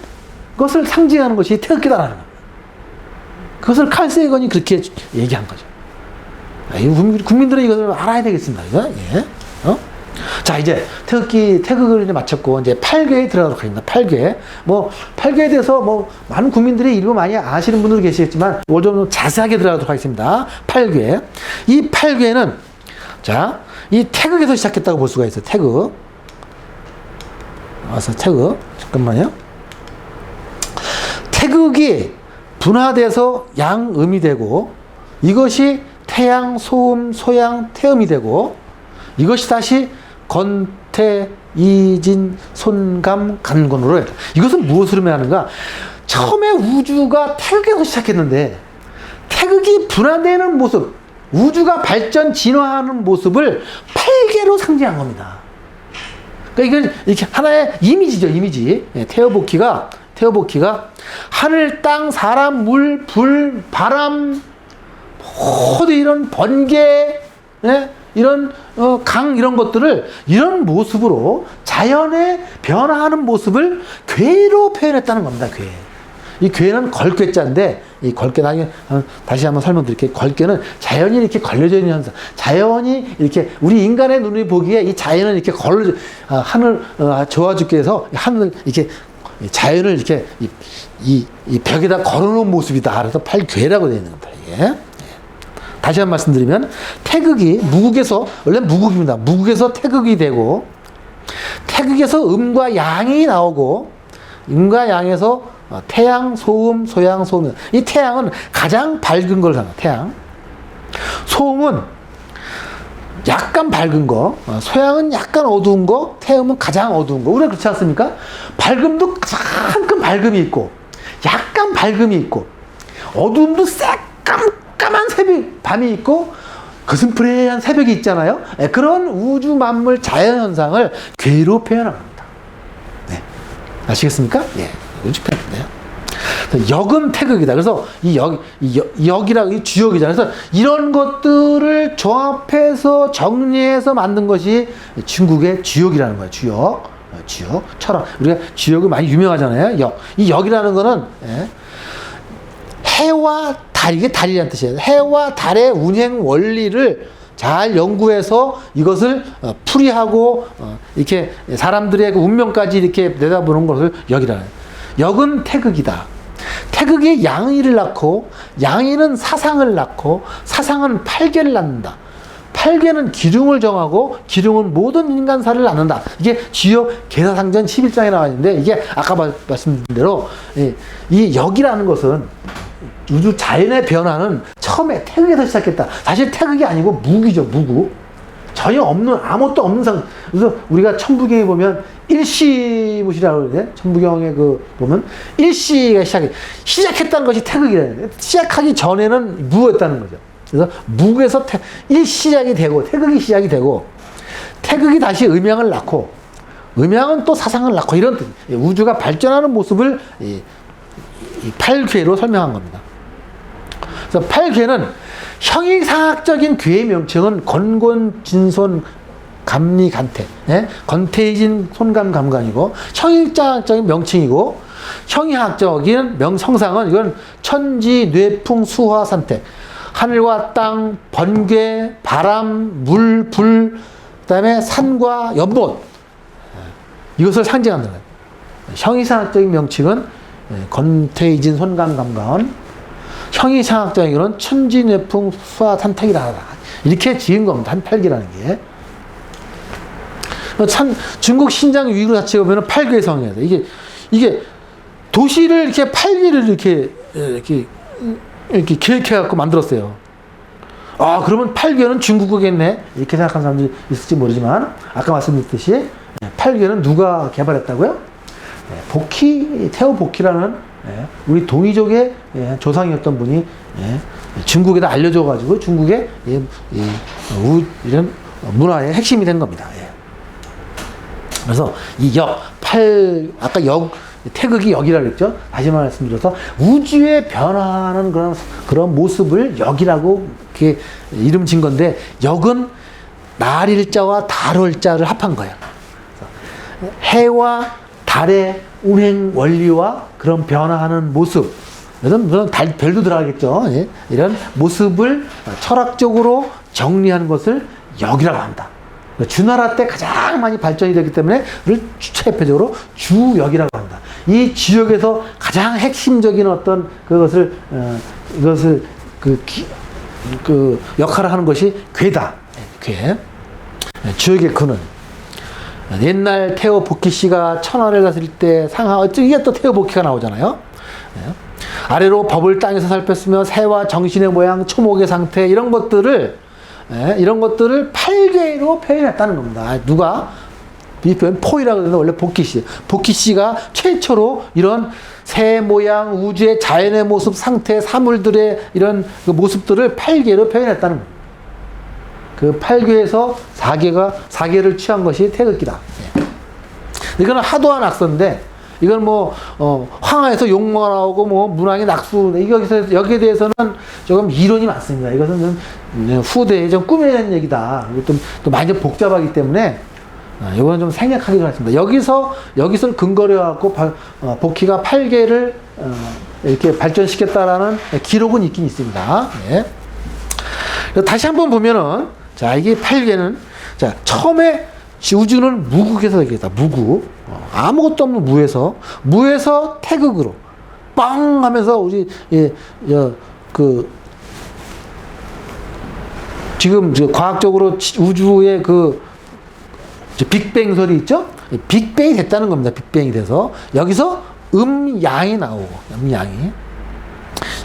것을 상징하는 것이 태극기다라는 겁니다. 그것을 칼 세이건이 그렇게 얘기한 거죠. 국민들은 이것을 알아야 되겠습니다. 예. 자, 이제 태극을 이제 마쳤고, 이제 8궤에 들어가도록 하겠습니다. 8궤. 8궤에 대해서 많은 국민들이 일부 많이 아시는 분들도 계시겠지만, 오늘 좀 자세하게 들어가도록 하겠습니다. 8궤. 이 8궤는, 자, 이 태극에서 시작했다고 볼 수가 있어요. 태극. 잠깐만요. 태극이 분화돼서 양음이 되고, 이것이 태양, 소음, 소양, 태음이 되고, 이것이 다시 건태, 이진, 손감, 간곤으로 했다. 이것은 무엇을 의미하는가? 처음에 우주가 태극에서 시작했는데 태극이 분화되는 모습, 우주가 발전, 진화하는 모습을 8개로 상징한 겁니다. 그러니까 이건 이렇게 하나의 이미지죠, 이미지. 태어복기가 하늘, 땅, 사람, 물, 불, 바람, 모두 이런 번개, 이런 강, 이런 것들을 이런 모습으로 자연의 변화하는 모습을 궤로 표현했다는 겁니다. 궤. 이 궤는 걸궤자인데, 이 걸궤, 다시 한번 설명드릴게요. 걸궤는 자연이 이렇게 걸려져 있는 현상. 자연이 이렇게 우리 인간의 눈이 보기에 이 자연은 이렇게 걸려져, 하늘, 저하주께 해서 하늘 이렇게 자연을 이렇게 이 벽에다 걸어놓은 모습이다. 그래서 8궤라고 되어 있는 겁니다. 이게. 다시 한 번 말씀드리면, 태극이 원래 무국입니다. 무국에서 태극이 되고, 태극에서 음과 양이 나오고, 음과 양에서 태양, 소음, 소양, 소음. 이 태양은 가장 밝은 걸 상징해요. 태양. 소음은 약간 밝은 거, 소양은 약간 어두운 거, 태음은 가장 어두운 거. 우리가 그렇지 않습니까? 밝음도 잠깐 밝음이 있고, 약간 밝음이 있고, 어두움도 까만 밤이 있고, 그슴푸레한 새벽이 있잖아요. 그런 우주 만물 자연 현상을 궤로 표현합니다. 네. 아시겠습니까? 예. 우주 표현인데요. 역은 태극이다. 그래서 이 역이라고, 이 주역이잖아요. 그래서 이런 것들을 조합해서 정리해서 만든 것이 중국의 주역이라는 거예요. 주역. 철학. 우리가 주역이 많이 유명하잖아요. 이 역이라는 거는, 해와 달, 이게 달이라는 뜻이에요. 해와 달의 운행 원리를 잘 연구해서 이것을 풀이하고, 이렇게 사람들의 그 운명까지 이렇게 내다보는 것을 역이라는 거예요. 역은 태극이다. 태극이 양의를 낳고, 양의는 사상을 낳고, 사상은 8개를 낳는다. 8개는 기둥을 정하고, 기둥은 모든 인간사를 낳는다. 이게 주역 계사상전 11장에 나와 있는데, 이게 아까 말씀드린 대로 이 역이라는 것은 우주 자연의 변화는 처음에 태극에서 시작했다. 사실 태극이 아니고 무기죠, 무구. 전혀 없는, 아무것도 없는 상태. 그래서 우리가 천부경에 보면 일시무시라고 그러는데, 천부경에 보면 일시가 시작했다는 것이 태극이라는 거예요. 시작하기 전에는 무였다는 거죠. 그래서 무에서 일시작이 되고, 태극이 시작이 되고, 태극이 다시 음양을 낳고, 음양은 또 사상을 낳고, 이런 뜻. 우주가 발전하는 모습을 이 8궤로 설명한 겁니다. 그래서 8궤는 형이상학적인 궤의 명칭은 건곤, 진손, 감리, 간태. 건태이진, 손감, 감관이고, 형이학적인 명칭이고, 형이학적인 성상은 이건 천지, 뇌풍, 수화, 산태. 하늘과 땅, 번개, 바람, 물, 불, 그 다음에 산과 연못. 이것을 상징한다는 거예요. 형이상학적인 명칭은 건퇴이진 손감감가원, 형이상학적인 경우는 천지뇌풍 수화탄택이라 이렇게 지은 겁니다. 한팔기라는 게. 참 중국 신장 위구 자체에 보면 팔괴성이에요. 이게 도시를 이렇게 팔기를 이렇게 계획해갖고 만들었어요. 아, 그러면 팔괴는 중국어겠네. 이렇게 생각하는 사람들이 있을지 모르지만, 아까 말씀드렸듯이, 팔괴는 누가 개발했다고요? 태오 보키라는 우리 동이족의 조상이었던 분이 중국에다 알려줘가지고 중국의 이런 문화의 핵심이 된 겁니다. 그래서 아까 태극이 역이라고 했죠. 다시 말씀드려서 우주에 변화하는 그런 모습을 역이라고 이렇게 이름 진 건데, 역은 날일자와 달월자를 합한 거예요. 해와 달의 운행 원리와 그런 변화하는 모습, 물론 별도 들어가겠죠. 이런 모습을 철학적으로 정리하는 것을 역이라고 한다. 주나라 때 가장 많이 발전이 됐기 때문에 최표적으로 주역이라고 한다. 이 지역에서 가장 핵심적인 어떤 이것을 역할을 하는 것이 괴다. 괴. 주역의 근원. 옛날 태오 보키 씨가 천하를 다스릴 때 이게 또 태오 보키가 나오잖아요. 아래로 법을 땅에서 살폈으며 새와 정신의 모양, 초목의 상태, 이런 것들을 팔괴로 표현했다는 겁니다. 누가? 이 표현 포이라고 그러는데 원래 보키 씨. 보키 씨가 최초로 이런 새 모양, 우주의 자연의 모습, 상태, 사물들의 이런 그 모습들을 팔괴로 표현했다는 겁니다. 그 팔괴에서 사계를 취한 것이 태극기다. 이거는 하도한 악서인데, 이건 황하에서 용모가 나오고, 문왕의 낙수, 여기에 대해서는 조금 이론이 많습니다. 이것은 좀 후대에 좀 꾸며낸 얘기다. 또 많이 복잡하기 때문에, 이거는 좀 생략하기로 했습니다. 여기서 근거로 해갖고, 복희가 8개를, 이렇게 발전시켰다라는 기록은 있긴 있습니다. 네. 다시 한번 보면은, 자, 이게 8개는, 자, 처음에 우주는 무국에서 얘기했다. 무국. 아무것도 없는 무에서 태극으로 빵 하면서 지금 과학적으로 우주의 빅뱅 소리 있죠? 빅뱅이 됐다는 겁니다. 빅뱅이 돼서 여기서 양이 나오고, 양이.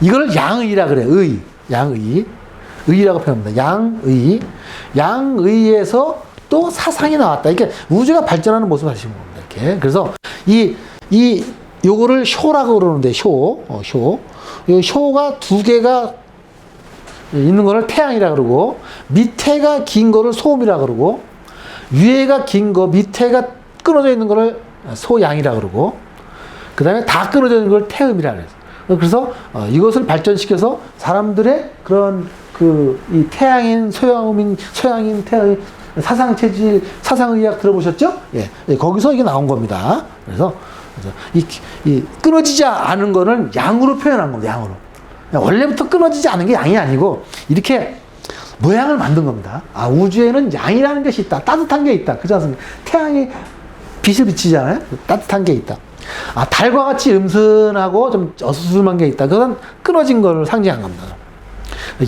이걸 양의라 그래. 의라고 표현합니다. 양의에서 또 사상이 나왔다. 이렇게 우주가 발전하는 모습을 하시는 겁니다. 이렇게. 그래서 요거를 쇼라고 그러는데, 쇼가 두 개가 있는 거를 태양이라 그러고, 밑에가 긴 거를 소음이라 그러고, 위에가 긴 거, 밑에가 끊어져 있는 거를 소양이라 그러고, 그 다음에 다 끊어져 있는 걸 태음이라 그래요. 그래서 이것을 발전시켜서 사람들의 그런 이 태양인, 소양인, 태양인, 사상체질, 사상의학 들어보셨죠? 예, 거기서 이게 나온 겁니다. 그래서 이 끊어지지 않은 거는 양으로 표현한 겁니다. 양으로. 원래부터 끊어지지 않은 게 양이 아니고 이렇게 모양을 만든 겁니다. 아, 우주에는 양이라는 것이 있다. 따뜻한 게 있다. 그렇지 않습니까? 태양이 빛을 비치잖아요. 따뜻한 게 있다. 아, 달과 같이 음선하고 좀 어수선한 게 있다. 그건 끊어진 걸 상징한 겁니다.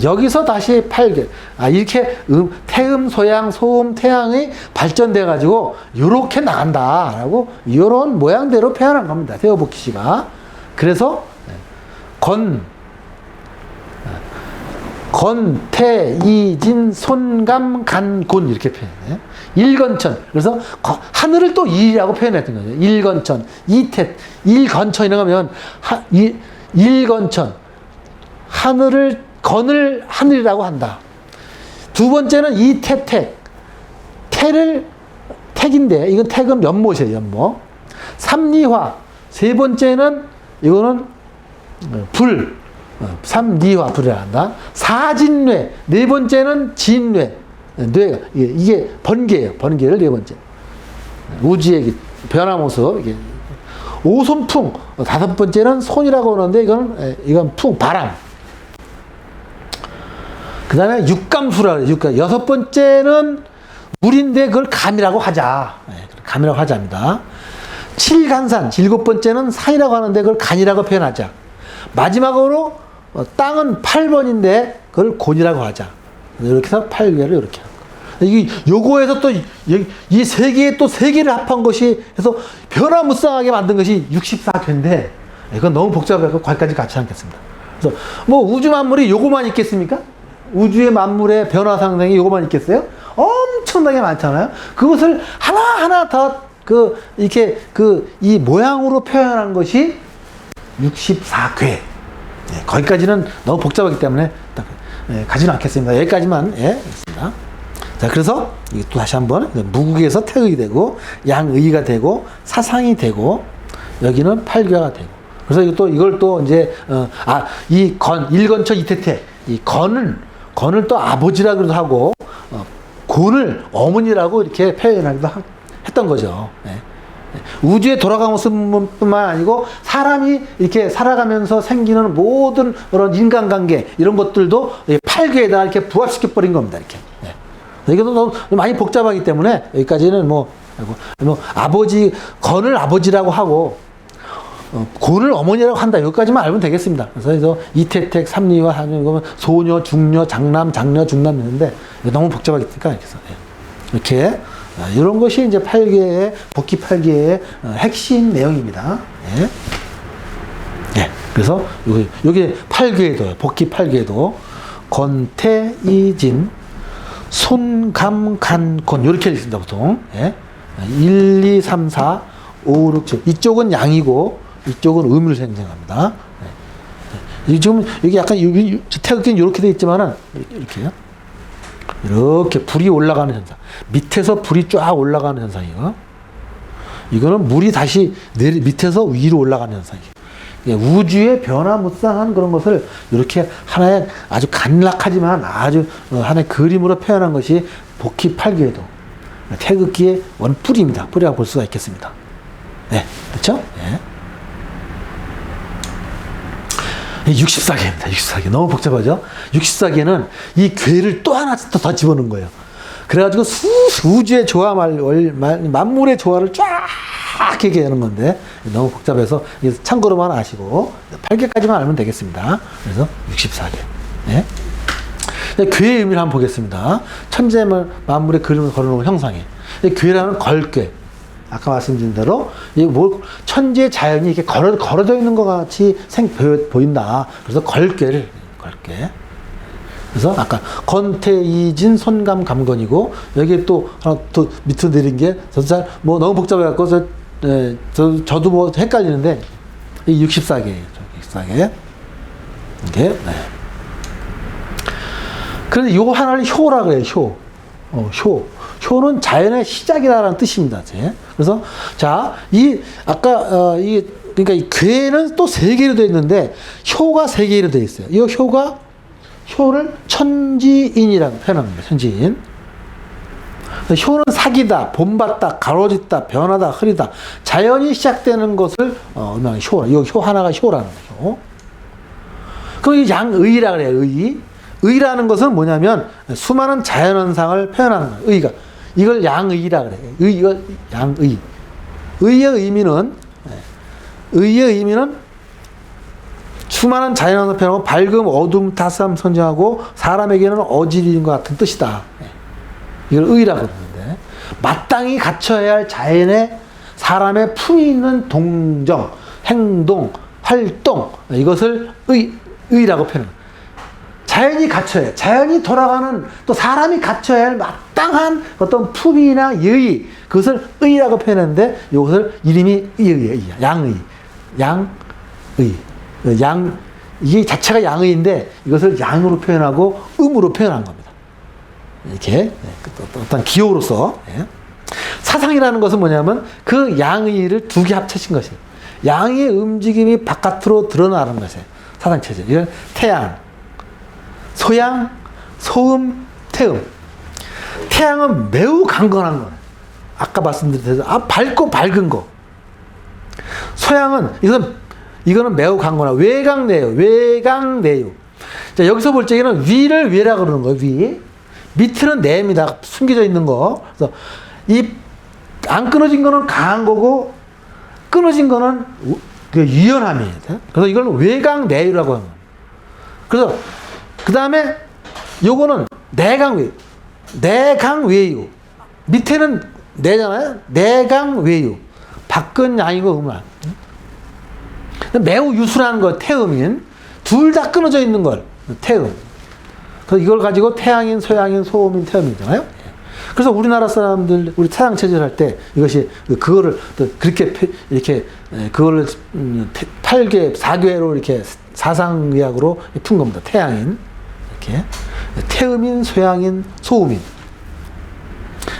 여기서 다시 8개. 아, 이렇게 태음, 소양, 소음, 태양이 발전돼 가지고 요렇게 나간다라고 요런 모양대로 표현한 겁니다. 태오보키 씨가. 그래서 건태이진 손감간곤 이렇게 표현해. 일건천. 그래서 하늘을 또 일이라고 표현했던 거죠. 일건천, 이태, 일건천이라고 하면 일건천. 건을 하늘이라고 한다. 두 번째는 이태택. 택인데, 이건 택은 연못이에요, 연못. 삼리화. 세 번째는, 이거는 불. 삼리화, 불이라 한다. 사진뇌. 네 번째는 진뇌. 뇌가, 이게 번개예요. 번개를 네 번째. 우주의 변화모습. 이게. 오손풍. 다섯 번째는 손이라고 하는데, 이건 풍, 바람. 그 다음에 육감수라 그래요. 여섯 번째는 물인데 그걸 감이라고 하자. 감이라고 하자입니다. 7간산, 7번째는 산이라고 하는데 그걸 간이라고 표현하자. 마지막으로 땅은 8번인데 그걸 곤이라고 하자. 이렇게 해서 8괴를 이렇게 하고. 요거에서 또 이 세 개의 또 세 개를 합한 것이 해서 변화무쌍하게 만든 것이 64괴인데 이건 너무 복잡해서 거기까지 같이 않겠습니다. 그래서 뭐 우주 만물이 요거만 있겠습니까? 우주의 만물의 변화 상승이 요거만 있겠어요? 엄청나게 많잖아요. 그것을 하나하나 다 이렇게 이 모양으로 표현한 것이 64괴. 거기까지는 너무 복잡하기 때문에 가지는 않겠습니다. 여기까지만 있습니다. 자, 그래서 또 다시 한번 무국에서 태극이 되고 양의가 되고 사상이 되고 여기는 팔괴가 되고. 그래서 이걸 또 이제 이 일건처 이태태 이 건을 또 아버지라고도 하고 곤을 어머니라고 이렇게 표현하기도 했던 거죠. 우주에 돌아가는 모습뿐만 아니고 사람이 이렇게 살아가면서 생기는 모든 그런 인간관계 이런 것들도 팔괘에다 이렇게 부합시켜 버린 겁니다. 이렇게. 이것도 너무 많이 복잡하기 때문에 여기까지는 뭐 아버지 건을 아버지라고 하고 곤을 어머니라고 한다. 여기까지만 알면 되겠습니다. 그래서 이태택, 삼리와 하는 거면 소녀, 중녀, 장남, 장녀, 중남 있는데 너무 복잡하겠니까 이렇게 이런 것이 이제 팔괘의 복귀 팔괘의 핵심 내용입니다. 그래서 여기 팔괘도 복귀 팔괘도 건태이진 손감간곤 이렇게 있습니다. 보통 1, 2, 3, 4, 5, 6, 7 이쪽은 양이고 이쪽은 의미를 생성합니다. 지금 여기 약간 태극기는 이렇게 되어 있지만은 이렇게 불이 올라가는 현상. 밑에서 불이 쫙 올라가는 현상이에요. 이거는 물이 다시 밑에서 위로 올라가는 현상이에요. 우주의 변화무쌍한 그런 것을 이렇게 하나의 아주 간략하지만 아주 하나의 그림으로 표현한 것이 복희 팔괘도 태극기의 원뿌리입니다. 뿌리라고 볼 수가 있겠습니다. 그렇죠? 64개입니다. 64개. 너무 복잡하죠? 64개는 이 괴를 또 하나 더 집어넣은 거예요. 그래가지고 우주의 조화, 만물의 조화를 쫙 얘기하는 건데 너무 복잡해서 참고로만 아시고 8개까지만 알면 되겠습니다. 그래서 64개. 괴의 의미를 한번 보겠습니다. 천재 만물의 그림을 걸어놓은 형상에 괴라는 걸괴. 아까 말씀드린 대로 천지의 자연이 이렇게 걸어져 있는 것 같이 보인다. 그래서 걸괴를 걸괴. 그래서 아까 건태이진 손감 감건이고 여기에 또 하나 또 밑으로 내린 게 저도 뭐 너무 복잡해갖고 저도 뭐 헷갈리는데 이 64개예요. 64개. 이게 그런데 요거 하나를 효라 그래요. 효는 자연의 시작이라는 뜻입니다. 그래서 자, 그러니까 이 괴는 또 3개로 되어 있는데 효가 3개로 되어 있어요. 이 효를 천지인이라고 표현합니다. 천지인. 효는 사기다, 본받다, 가로짓다, 변하다, 흐리다. 자연이 시작되는 것을 의미하는 효라. 이 효 하나가 효라는 거죠. 그럼 이 양의라 그래요. 의라는 것은 뭐냐면 수많은 자연현상을 표현하는 거예요. 의가. 이걸 양의라 그래요. 이걸 양의. 의의 의미는 수많은 자연현상을 표현하고 밝음, 어둠, 따스함 선정하고 사람에게는 어질인 것 같은 뜻이다. 이걸 의라고 그러는데 마땅히 갖춰야 할 자연의 사람의 품위 있는 동정, 행동, 활동 이것을 의라고 표현합니다. 자연이 갖춰야 자연이 돌아가는 또 사람이 갖춰야 할 마땅한 어떤 품위나 예의 그것을 의라고 표현하는데 이것을 이름이 의예요. 양의 이게 자체가 양의인데 이것을 양으로 표현하고 음으로 표현한 겁니다. 이렇게 어떤 기호로서 사상이라는 것은 뭐냐면 그 양의를 2개 합쳐진 것이에요. 양의 움직임이 바깥으로 드러나는 것이에요. 사상체제. 이건 태양, 소양, 소음, 태음. 태양은 매우 강건한 거예요. 아까 말씀드린 대로 밝고 밝은 거. 소양은 이거는 매우 강건한 외강내유. 자, 여기서 볼 적에는 위를 외라고 그러는 거예요. 위. 밑은 내입니다. 숨겨져 있는 거. 그래서 이 안 끊어진 거는 강한 거고, 끊어진 거는 유연함이에요. 그래서 이걸 외강 내유라고 하는 거예요. 그래서 그 다음에 요거는 내강 외유. 내강 외유. 밑에는 내잖아요. 내강 외유. 밖은 양이고 음란. 매우 유순한 거 태음인. 둘 다 끊어져 있는 걸 태음. 그래서 이걸 가지고 태양인, 소양인, 소음인, 태음이잖아요. 그래서 우리나라 사람들 우리 태양 체질 할 때 이것이 그거를 그렇게 이렇게 그거를 8개, 4개로 이렇게 사상의학으로 푼 겁니다. 태양인 이렇게 태음인, 소양인, 소음인.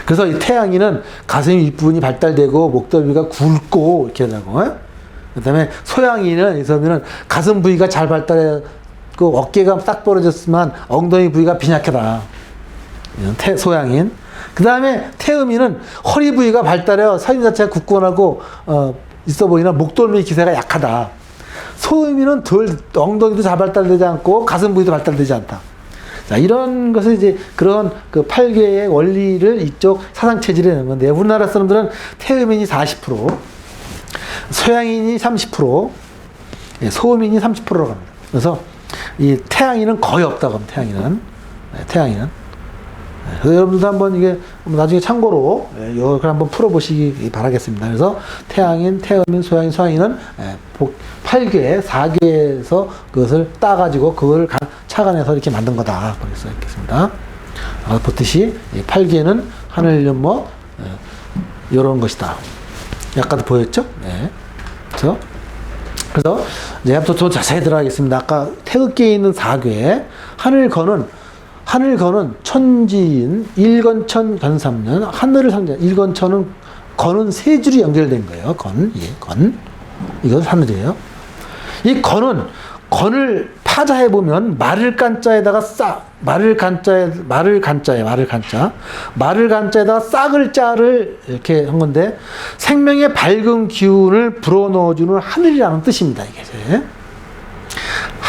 그래서 이 태양인은 가슴 윗부분이 발달되고 목덜미가 굵고 이렇게 되고, 그다음에 소양인은 있으면은 가슴 부위가 잘 발달해 그 어깨가 딱 벌어졌지만 엉덩이 부위가 빈약하다. 소양인. 그 다음에 태음인은 허리 부위가 발달해요. 사진 자체가 굳건하고 있어 보이나 목덜미 기세가 약하다. 소음인은 엉덩이도 잘 발달되지 않고 가슴 부위도 발달되지 않다. 자, 이런 것을 이제 그런 그 8개의 원리를 이쪽 사상 체질에 넣은 건데, 우리나라 사람들은 태음인이 40%, 소양인이 30%, 소음인이 30%라고 합니다. 그래서 이 태양인은 거의 없다고 합니다. 태양인은. 여러분들도 한번 이게 나중에 참고로 이걸 한번 풀어보시기 바라겠습니다. 그래서 태양인, 태음인, 소양인, 소양인은 8개, 4개에서 그것을 따가지고 그걸 착안해서 이렇게 만든 거다. 그렇게 써 있겠습니다. 보듯이 8개는 하늘 뭐 이런 것이다. 약간도 보였죠? 네. 그래서 제가 더 자세히 들어가겠습니다. 아까 태극기에 있는 4개, 하늘거는 천지인, 일건천, 견삼년, 하늘을 상징, 일건천은 건은 세 줄이 연결된 거예요. 건. 이건 하늘이에요. 이 건을 파자해보면 말을 간자에다가 말을 간자에다가 싹을 자를 이렇게 한 건데, 생명의 밝은 기운을 불어넣어주는 하늘이라는 뜻입니다. 이게.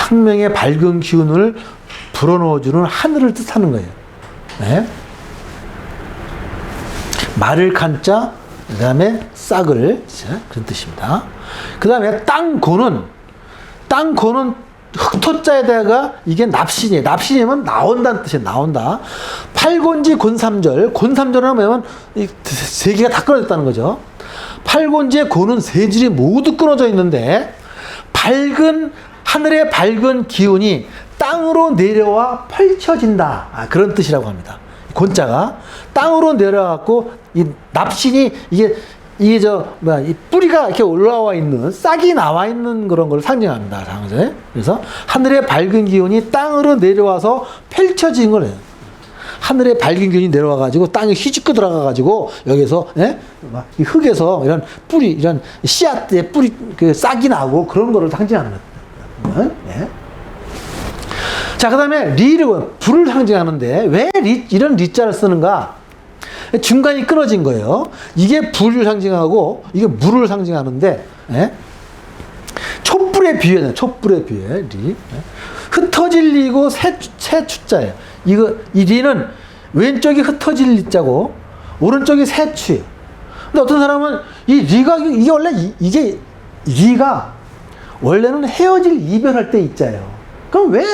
생명의 밝은 기운을 불어넣어주는 하늘을 뜻하는 거예요. 네. 말을 간자, 그 다음에 싹을, 그런 뜻입니다. 그 다음에 땅고는 흑토자에다가 이게 납신이에요. 납신이면 나온다는 뜻이에요. 나온다. 팔곤지 곤삼절. 곤삼절은 뭐냐면 이 세 개가 다 끊어졌다는 거죠. 팔곤지의 곤은 세 줄이 모두 끊어져 있는데, 하늘의 밝은 기운이 땅으로 내려와 펼쳐진다. 그런 뜻이라고 합니다. 곤자가 땅으로 내려와갖고 이 납신이 이 뿌리가 이렇게 올라와 있는, 싹이 나와 있는 그런 걸 상징합니다. 그래서 하늘의 밝은 기운이 땅으로 내려와서 펼쳐진 거예요. 하늘의 밝은 기운이 내려와가지고 땅에 휘집고 들어가가지고 여기서, 이 흙에서 이런 뿌리, 이런 씨앗의 뿌리, 그 싹이 나고 그런 거를 상징하는 거예요. 자, 그 다음에 불을 상징하는데, 왜 이런 리자를 쓰는가? 중간이 끊어진 거예요. 이게 불을 상징하고, 이게 물을 상징하는데, 촛불에 비유해요. 촛불에 비유해, 리. 흩어질 리고 새 추자예요. 이 리는 왼쪽이 흩어질 리자고, 오른쪽이 새 추예요. 근데 어떤 사람은 이게 원래 리가 원래는 헤어질 이별할 때 이자예요. 그럼 왜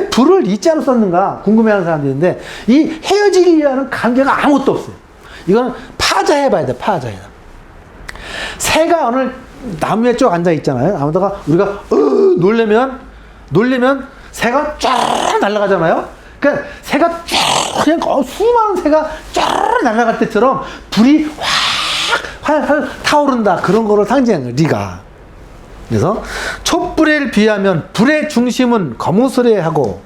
불을 이자로 썼는가 궁금해하는 사람들인데, 이 헤어지기라는 관계가 아무것도 없어요. 이건 파자해봐야 돼. 파자해. 새가 어느 나무에 쭉 앉아 있잖아요. 나무다가 우리가 놀래면 새가 쫙 날아가잖아요. 그러니까 새가 쫙, 그냥 수많은 새가 쫙 날아갈 때처럼 불이 활 타오른다. 그런 거를 상징하는 거예요. 리가. 그래서 촛불에 비하면 불의 중심은 거무스레하고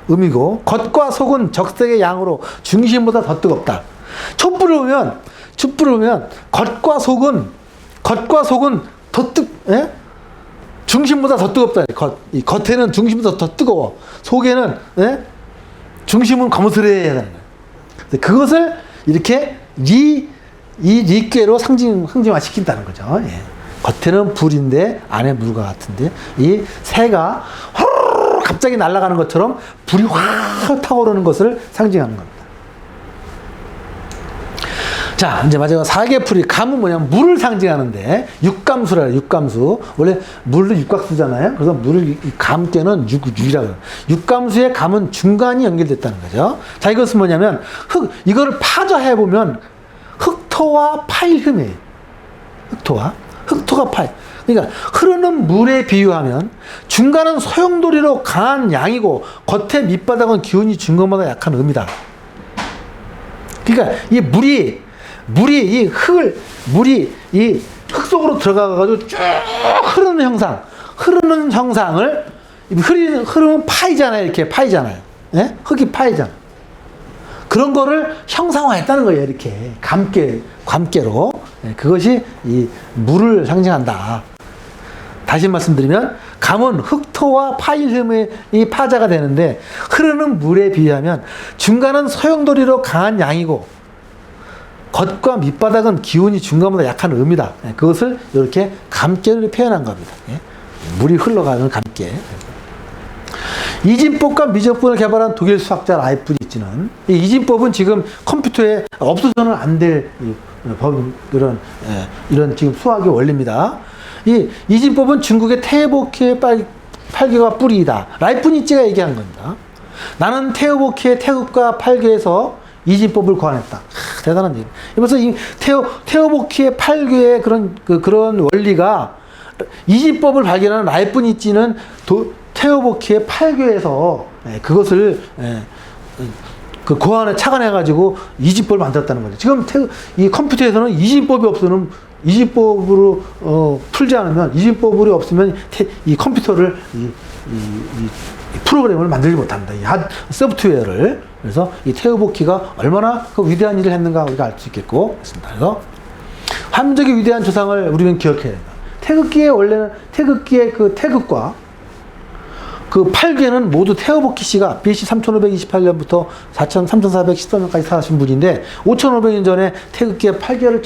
음이고, 겉과 속은 적색의 양으로 중심보다 더 뜨겁다. 촛불을 보면 겉과 속은 더 중심보다 더 뜨겁다. 이 겉에는 중심보다 더 뜨거워. 속에는 중심은 거무스레해야 되는 거예요. 그것을 이렇게 이 리꾀로 상징화 시킨다는 거죠. 겉에는 불인데 안에 물과 같은데, 이 새가 갑자기 날아가는 것처럼 불이 확 타오르는 것을 상징하는 겁니다. 자, 이제 마지막 사계풀이 감은 뭐냐면 물을 상징하는데 육감수라 해요. 육감수. 원래 물도 육각수잖아요. 그래서 물을 감께는 육이라고 해요. 육감수의 감은 중간이 연결됐다는 거죠. 자, 이것은 뭐냐면 이거를 파자해 보면 흑토와 파일흠이에요. 흑토가 파일. 그러니까 흐르는 물에 비유하면 중간은 소용돌이로 강한 양이고 겉에 밑바닥은 기운이 중간보다 약한 음이다. 그러니까 이 물이 이 흙 속으로 들어가가지고 쭉 흐르는 형상을 흐르면 파이잖아요. 이렇게 파이잖아요. 예? 흙이 파이잖아. 그런 거를 형상화했다는 거예요. 이렇게 감깨로. 예, 그것이 이 물을 상징한다. 다시 말씀드리면 감은 흑토와 파일흠의 이 파자가 되는데 흐르는 물에 비하면 중간은 소용돌이로 강한 양이고 겉과 밑바닥은 기운이 중간보다 약한 음이다. 예, 그것을 이렇게 감깨를 표현한 겁니다. 예? 물이 흘러가는 감깨. 이진법과 미적분을 개발한 독일 수학자 라이프니츠는 이 이진법은 지금 컴퓨터에 없어서는 안 될 이런 지금 수학의 원리입니다. 이 이진법은 중국의 테오보키의 팔괘가 뿌리이다. 라이프니츠가 얘기한 겁니다. 나는 테오보키의 태극과 팔괘에서 이진법을 고안했다. 대단한 얘기. 그래서 이 테오보키의 팔괘의 그런 원리가 이진법을 발견한 라이프니츠는 테오보키의 팔괘에서 그것을 고안에 착안해가지고 이진법을 만들었다는 거죠. 지금 이 컴퓨터에서는 이진법이 없으면 이진법으로 풀지 않으면 이진법이 없으면 이 컴퓨터를 이 프로그램을 만들지 못합니다. 이 소프트웨어를. 그래서 이 테오보키가 얼마나 그 위대한 일을 했는가 우리가 알 수 있겠고 그렇습니다. 그래서 화민족의 위대한 조상을 우리는 기억해야 된다. 태극기의 그 태극과 그 팔괘는 모두 테오보키 씨가 BC 3528년부터 3413년까지 살아신 분인데 5500년 전에 태극기와 팔괘를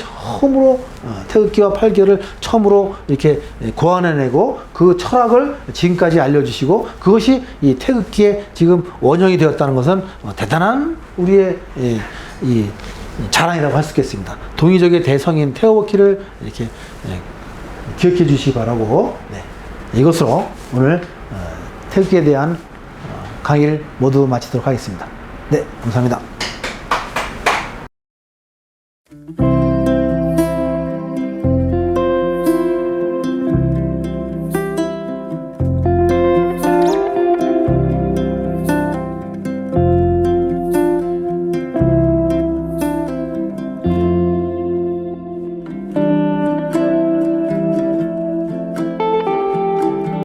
처음으로 이렇게 고안해내고 그 철학을 지금까지 알려주시고 그것이 이 태극기의 지금 원형이 되었다는 것은 대단한 우리의 이 자랑이라고 할 수 있겠습니다. 동이족의 대성인 테오보키를 이렇게 기억해 주시기 바라고 이것으로 오늘 태극기에 대한 강의를 모두 마치도록 하겠습니다. 네, 감사합니다.